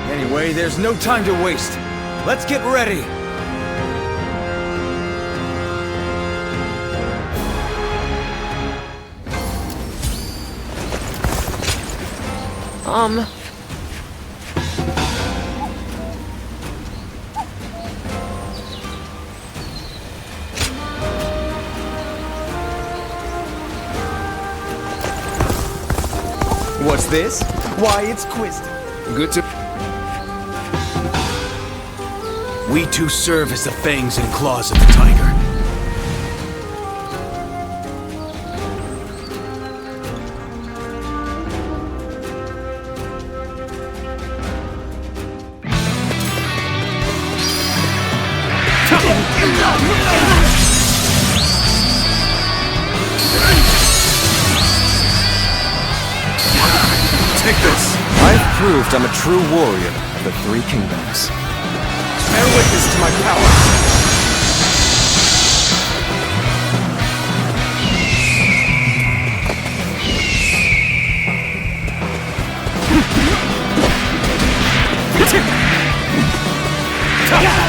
Anyway, there's no time to waste. Let's get ready! What's this? Why, it's quiz. Good to... We two serve as the fangs and claws of the tiger. Take this! I've proved I'm a true warrior of the Three Kingdoms. Bear witness to my power!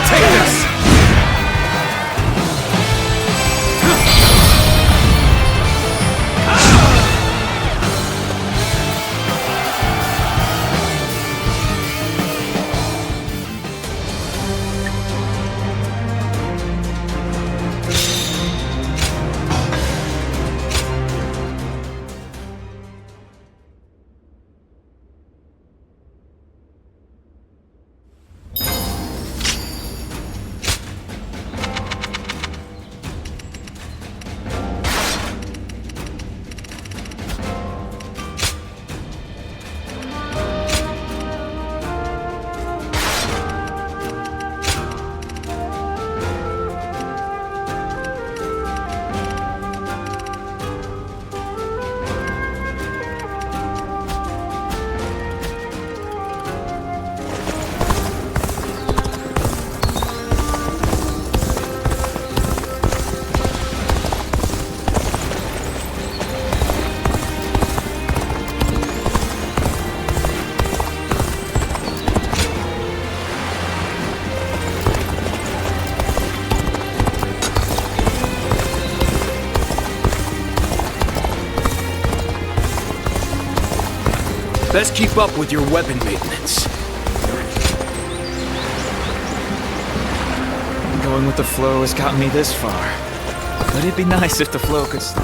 Take this! Best keep up with your weapon maintenance. Going with the flow has gotten me this far. But it'd be nice if the flow could stop.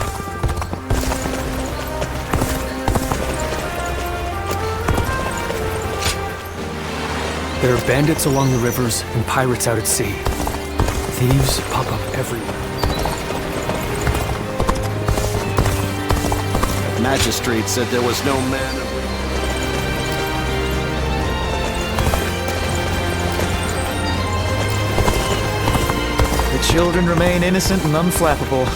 There are bandits along the rivers and pirates out at sea. Thieves pop up everywhere. Magistrate said there was no man of... The children remain innocent and unflappable.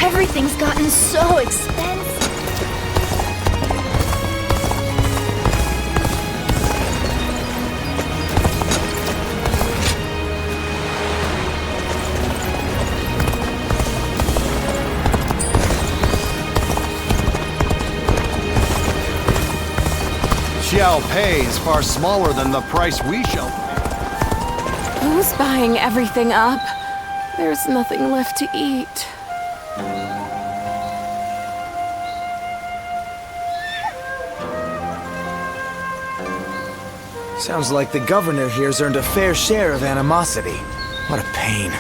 Everything's gotten so expensive. Shall pay is far smaller than the price we shall pay. Who's buying everything up? There's nothing left to eat. Sounds like the governor here's earned a fair share of animosity. What a pain.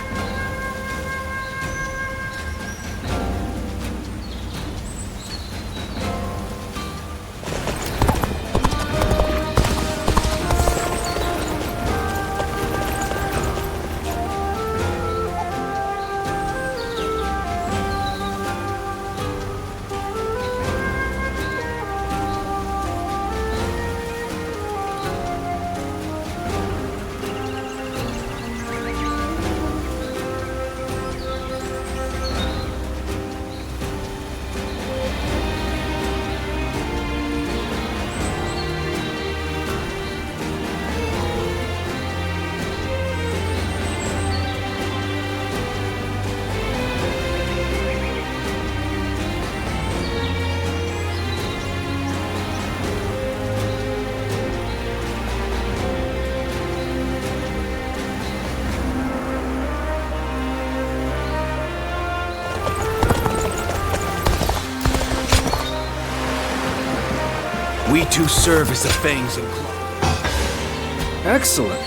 We two serve as the fangs and claws. Excellent.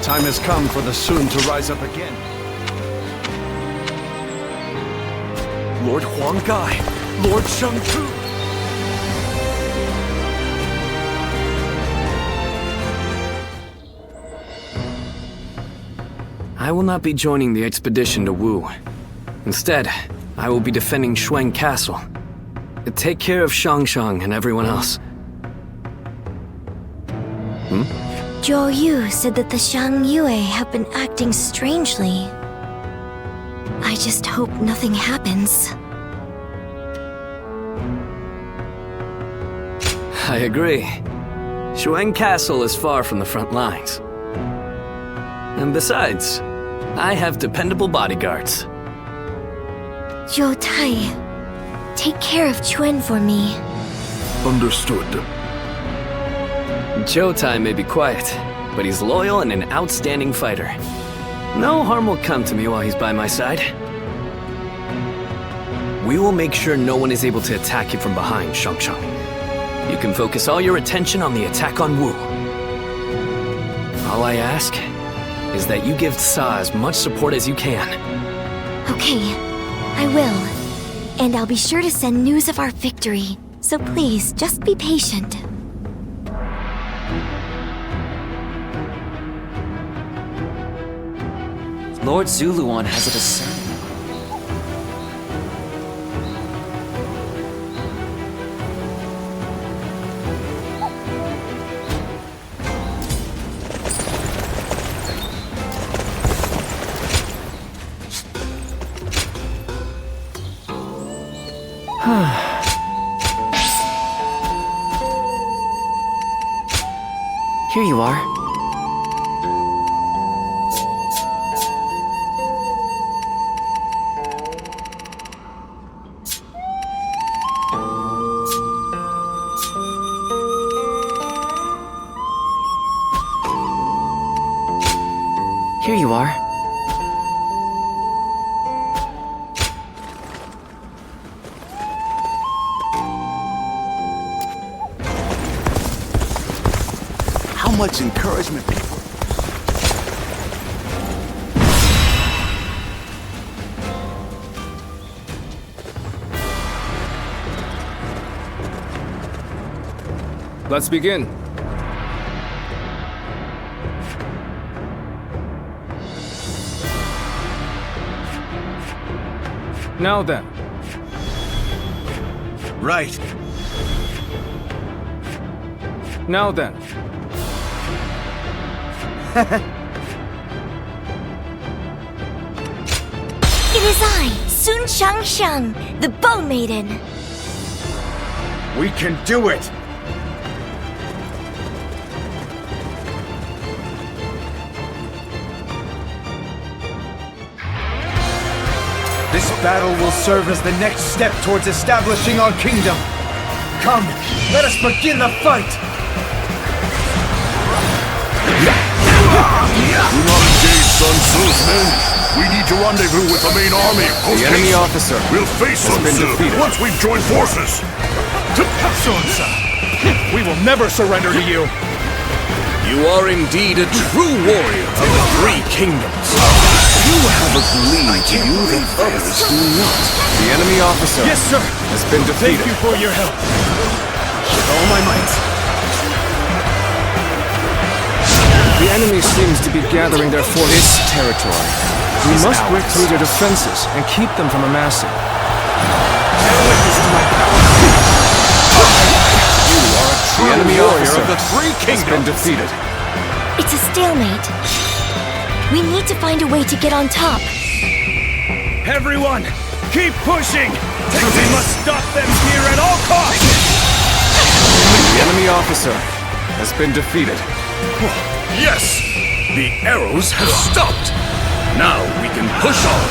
Time has come for the Sun to rise up again. Lord Huang Gai, Lord Shang Tu. I will not be joining the expedition to Wu. Instead, I will be defending Xuan Castle. Take care of Shang and everyone else. Zhou Yu said that the Shang Yue have been acting strangely. I just hope nothing happens. I agree. Xuan Castle is far from the front lines. And besides, I have dependable bodyguards. Zhou Tai, take care of Chuen for me. Understood. Zhou Tai may be quiet, but he's loyal and an outstanding fighter. No harm will come to me while he's by my side. We will make sure no one is able to attack you from behind, Shang. You can focus all your attention on the attack on Wu. All I ask is that you give Sa as much support as you can. Okay, I will. And I'll be sure to send news of our victory. So please, just be patient. Lord Zuluan has a discernment. Here you are. much encouragement people... Let's begin. Now then. Right. Now then. It is I, Sun Shangsheng, the Bow Maiden. We can do it! This battle will serve as the next step towards establishing our kingdom. Come, let us begin the fight! Do not engage, Sun Tzu's men. We need to rendezvous with the main army. The enemy officer We'll face has Sun been Tzu defeated. once we've joined forces. Sun Tzu, we will never surrender to you. You are indeed a true warrior of the three kingdoms. You have a gleam to you that others do not. The enemy officer Yes, sir. has been defeated. Thank you for your help. With all my might. The enemy seems to be gathering their forces. This territory We is must break ours. through their defenses and keep them from amassing. The enemy warrior officer of the three has been kingdoms. defeated. It's a stalemate. We need to find a way to get on top. Everyone, keep pushing! We must stop them here at all costs! The enemy officer has been defeated. Yes! The arrows have stopped! Now we can push on!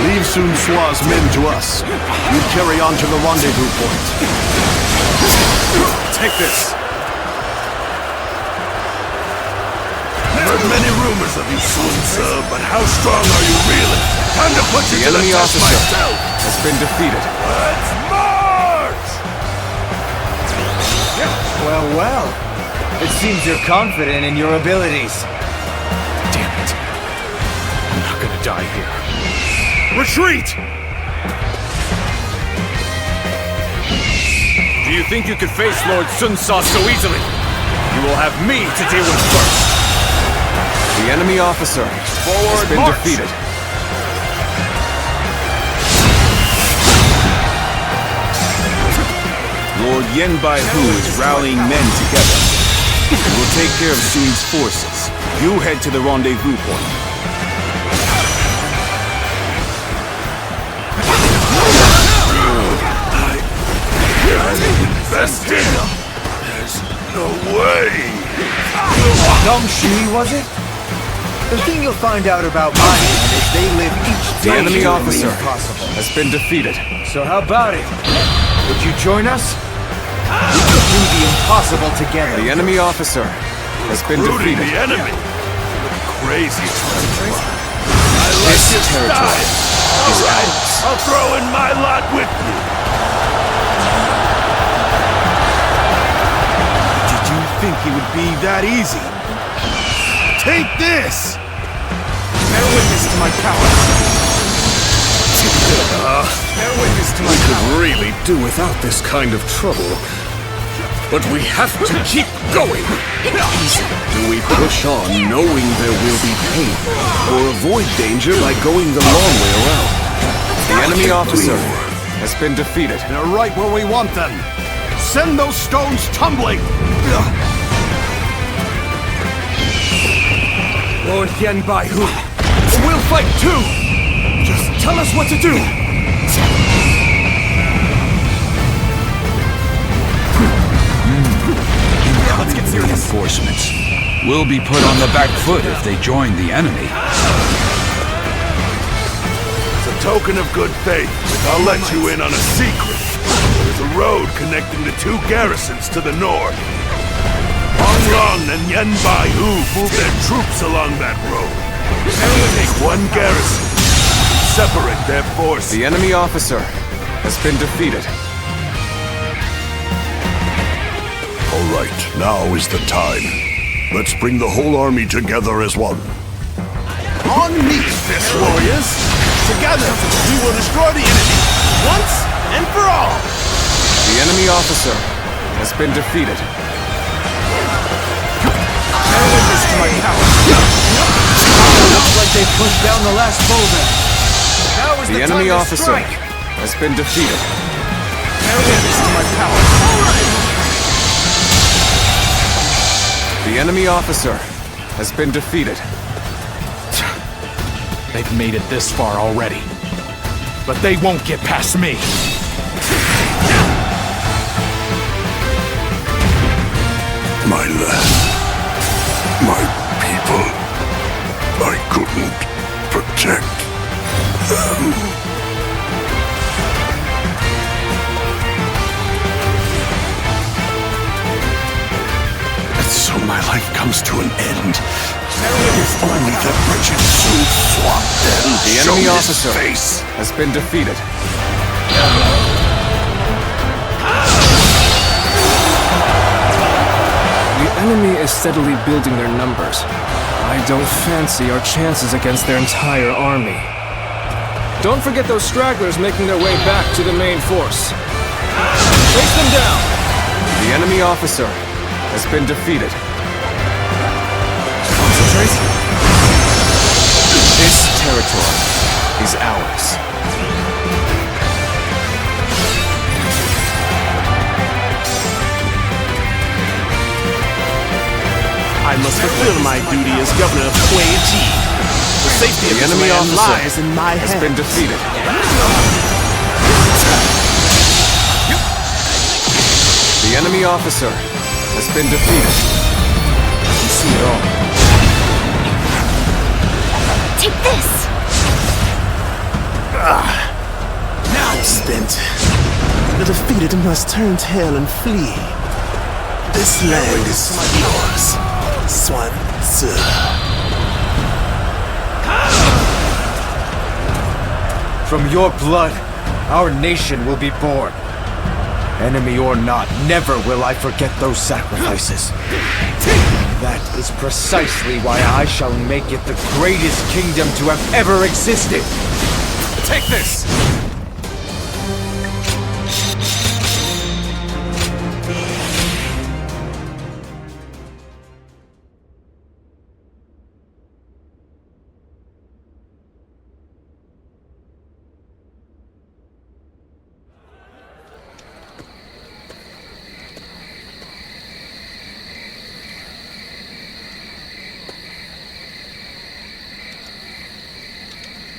Leave Sun Tzu's men to us. You carry on to the rendezvous point. Take this! Heard many rumors of you, Sun Tzu, but how strong are you really? Time to put you The to the enemy test officer myself. has been defeated. Let's march! Well, well. It seems you're confident in your abilities. Damn it. I'm not gonna die here. Retreat! Do you think you could face Lord Sun Tzu so easily? You will have me to deal with first. The enemy officer has been march! defeated. Lord Yen Bai-Hu is rallying men together. We will take care of Sun's forces. You head to the rendezvous point. Invested! There's no way! Gongshi, was it? The thing you'll find out about my men is they live each The day enemy to officer impossible. has been defeated. So how about it? Would you join us? We could do the impossible together. The enemy officer has been Recruiting defeated. the enemy! Crazy I like This your territory style! is Alright, ours. I'll throw in my lot with you! Did you think it would be that easy? Take this! Bear witness to my power. Bear witness to my We could power. really do without this kind of trouble. But we have to keep going! Do we push on knowing there will be pain, or avoid danger by going the long way around? The enemy officer has been defeated. They're right where we want them! Send those stones tumbling! Lord Yen Bai-Hu, we'll fight too! Just tell us what to do! Let's get serious. Reinforcements will be put on the back foot if they join the enemy. As a token of good faith, I'll let you in on a secret. There's a road connecting the two garrisons to the north. Honglong and Yen Bai-Hu move their troops along that road. Take one garrison, separate their forces. The enemy officer has been defeated. All right, now is the time. Let's bring the whole army together as one. On me, fist warriors! Together, we will destroy the enemy, once and for all! The enemy officer has been defeated. Witness to my power. Looks like they pushed down the last boulder. Now is The the enemy time to officer strike. has been defeated. Witness to my power. The enemy officer has been defeated. They've made it this far already. But they won't get past me. My land, my people, I couldn't protect them. And so my life comes to an end. If only the wretched Sun Swap then The showed enemy his officer face. has been defeated. The enemy is steadily building their numbers. I don't fancy our chances against their entire army. Don't forget those stragglers making their way back to the main force. Chase them down! The enemy officer has been defeated. Concentrate. This territory is ours. I must fulfill my duty as governor of Kuei-Ji. The safety of The this enemy land officer lies in my has hands. been defeated. The enemy officer has been defeated. You see it all. Take this! Now spent. The defeated must turn tail and flee. This land is yours, Sun Tzu. From your blood, our nation will be born. Enemy or not, never will I forget those sacrifices. That is precisely why I shall make it the greatest kingdom to have ever existed. Take this!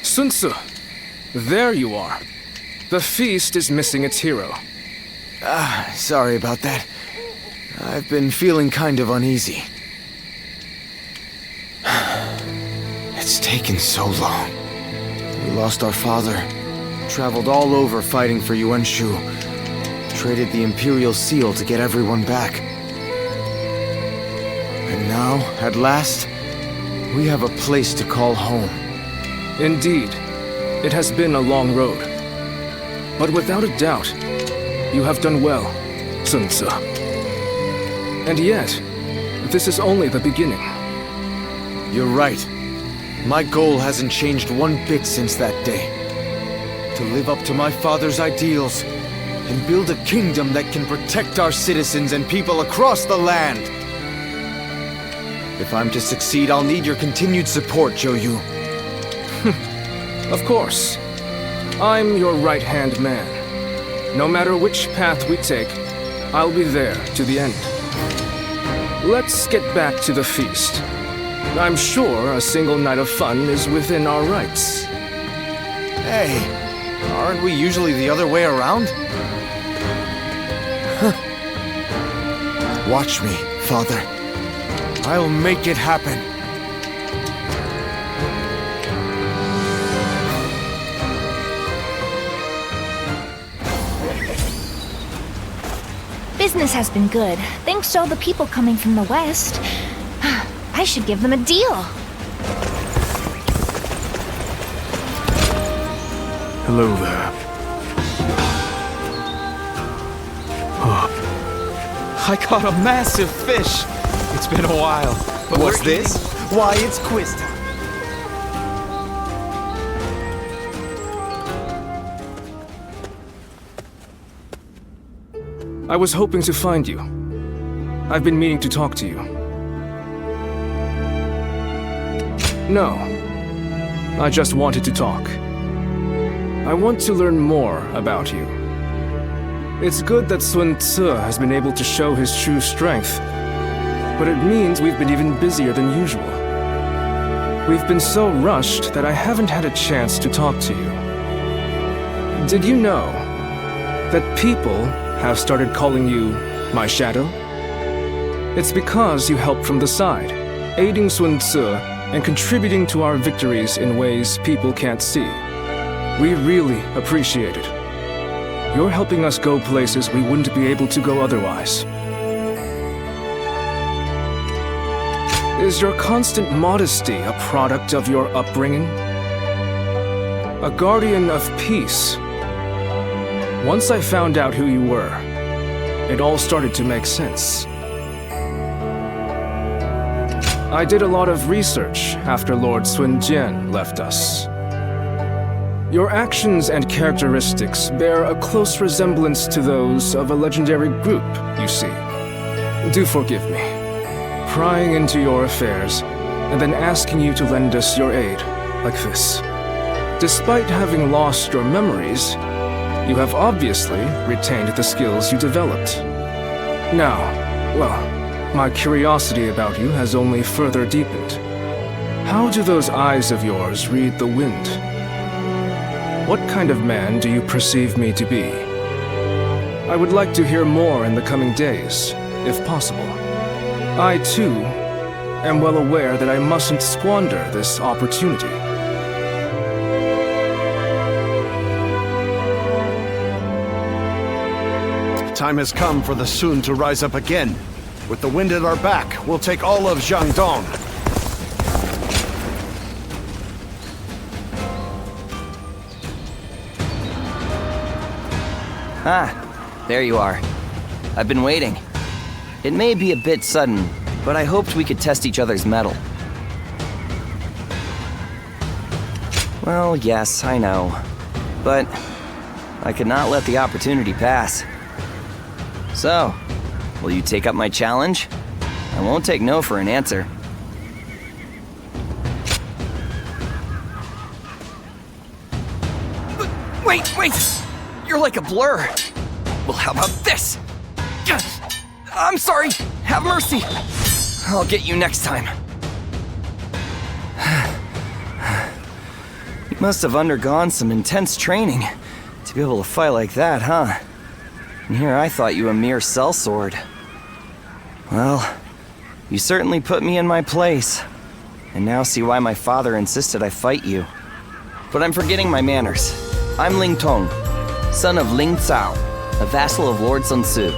Sun Tzu, there you are. The feast is missing its hero. Sorry about that. I've been feeling kind of uneasy. It's taken so long. We lost our father, traveled all over fighting for Yuan Shu, traded the Imperial Seal to get everyone back. And now, at last, we have a place to call home. Indeed, it has been a long road. But without a doubt, you have done well, Sun Tzu. And yet, this is only the beginning. You're right. My goal hasn't changed one bit since that day. To live up to my father's ideals and build a kingdom that can protect our citizens and people across the land. If I'm to succeed, I'll need your continued support, Zhou. Of course. I'm your right-hand man. No matter which path we take, I'll be there to the end. Let's get back to the feast. I'm sure a single night of fun is within our rights. Hey, aren't we usually the other way around? Watch me, Father. I'll make it happen. Business has been good, thanks to all the people coming from the west. I should give them a deal. Hello there. I caught a massive fish. It's been a while. But What's this? Why, it's quiz time. I was hoping to find you. I've been meaning to talk to you. No. I just wanted to talk. I want to learn more about you. It's good that Sun Tzu has been able to show his true strength, but it means we've been even busier than usual. We've been so rushed that I haven't had a chance to talk to you. Did you know that people have started calling you my shadow? It's because you help from the side, aiding Sun Tzu and contributing to our victories in ways people can't see. We really appreciate it. You're helping us go places we wouldn't be able to go otherwise. Is your constant modesty a product of your upbringing? A guardian of peace. Once I found out who you were, it all started to make sense. I did a lot of research after Lord Sun Jian left us. Your actions and characteristics bear a close resemblance to those of a legendary group, you see. Do forgive me. Prying into your affairs, and then asking you to lend us your aid, like this. Despite having lost your memories, you have obviously retained the skills you developed. Now, well, my curiosity about you has only further deepened. How do those eyes of yours read the wind? What kind of man do you perceive me to be? I would like to hear more in the coming days, if possible. I, too, am well aware that I mustn't squander this opportunity. The time has come for the Sun to rise up again. With the wind at our back, we'll take all of Jiangdong. Ah, there you are. I've been waiting. It may be a bit sudden, but I hoped we could test each other's mettle. Well, yes, I know. But I could not let the opportunity pass. So, will you take up my challenge? I won't take no for an answer. Wait! You're like a blur. Well, how about this? I'm sorry. Have mercy. I'll get you next time. You must have undergone some intense training to be able to fight like that, huh? And here I thought you a mere sellsword. Well, you certainly put me in my place. And now see why my father insisted I fight you. But I'm forgetting my manners. I'm Ling Tong, son of Ling Cao, a vassal of Lord Sun Tzu.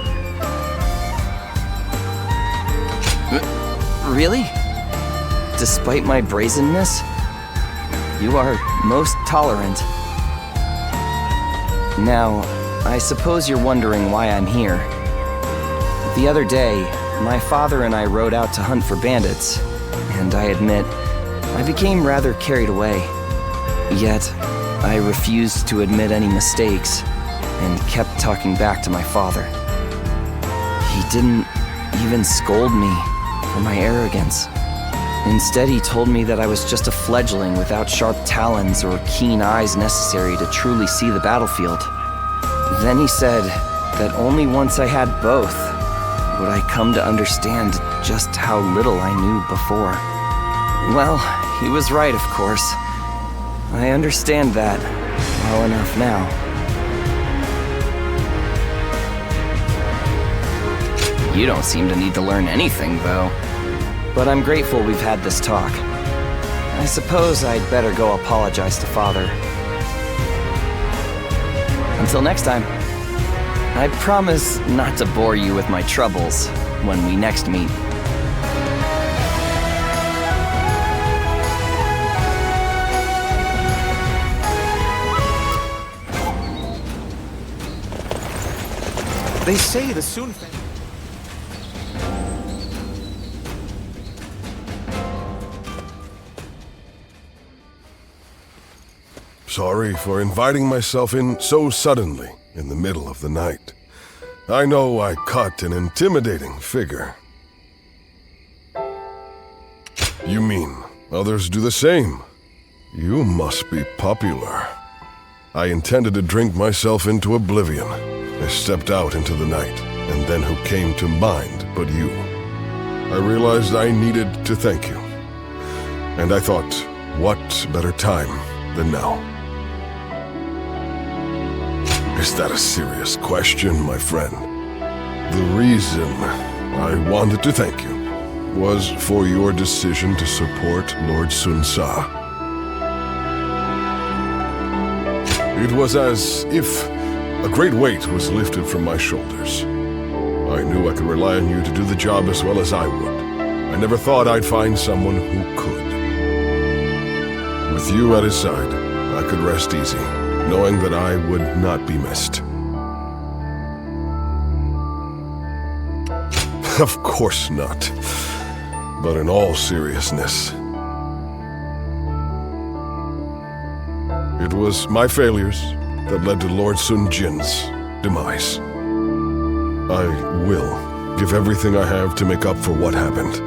Really? Despite my brazenness, you are most tolerant. Now, I suppose you're wondering why I'm here. The other day, my father and I rode out to hunt for bandits, and I admit, I became rather carried away. Yet, I refused to admit any mistakes, and kept talking back to my father. He didn't even scold me for my arrogance. Instead, he told me that I was just a fledgling without sharp talons or keen eyes necessary to truly see the battlefield. Then he said that only once I had both would I come to understand just how little I knew before. Well, he was right, of course. I understand that well enough now. You don't seem to need to learn anything, though. But I'm grateful we've had this talk. I suppose I'd better go apologize to Father. Until next time, I promise not to bore you with my troubles when we next meet. They say the Sun family... Sorry for inviting myself in so suddenly in the middle of the night. I know I cut an intimidating figure. You mean others do the same? You must be popular. I intended to drink myself into oblivion. I stepped out into the night, and then who came to mind but you? I realized I needed to thank you. And I thought, what better time than now? Is that a serious question, my friend? The reason I wanted to thank you was for your decision to support Lord Sunsa. It was as if a great weight was lifted from my shoulders. I knew I could rely on you to do the job as well as I would. I never thought I'd find someone who could. With you at his side, I could rest easy, knowing that I would not be missed. Of course not. But in all seriousness, it was my failures that led to Lord Sun Jin's demise. I will give everything I have to make up for what happened.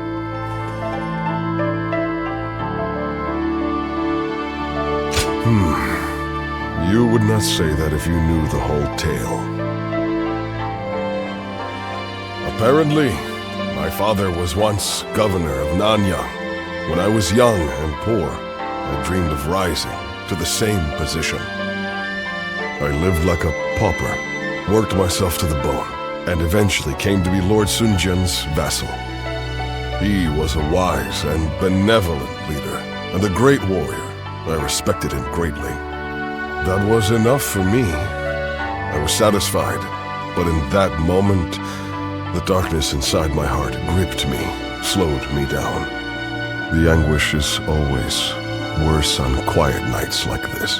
You would not say that if you knew the whole tale. Apparently, my father was once governor of Nanyang. When I was young and poor, I dreamed of rising to the same position. I lived like a pauper, worked myself to the bone, and eventually came to be Lord Sun Jin's vassal. He was a wise and benevolent leader, and a great warrior. I respected him greatly. That was enough for me. I was satisfied, but in that moment, the darkness inside my heart gripped me, slowed me down. The anguish is always worse on quiet nights like this.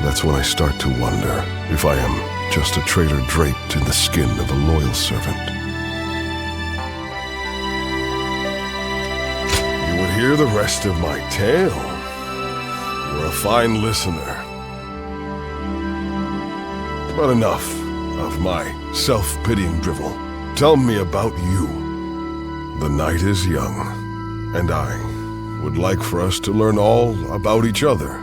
That's when I start to wonder if I am just a traitor draped in the skin of a loyal servant. You would hear the rest of my tale. You're a fine listener. But enough of my self-pitying drivel. Tell me about you. The night is young, and I would like for us to learn all about each other.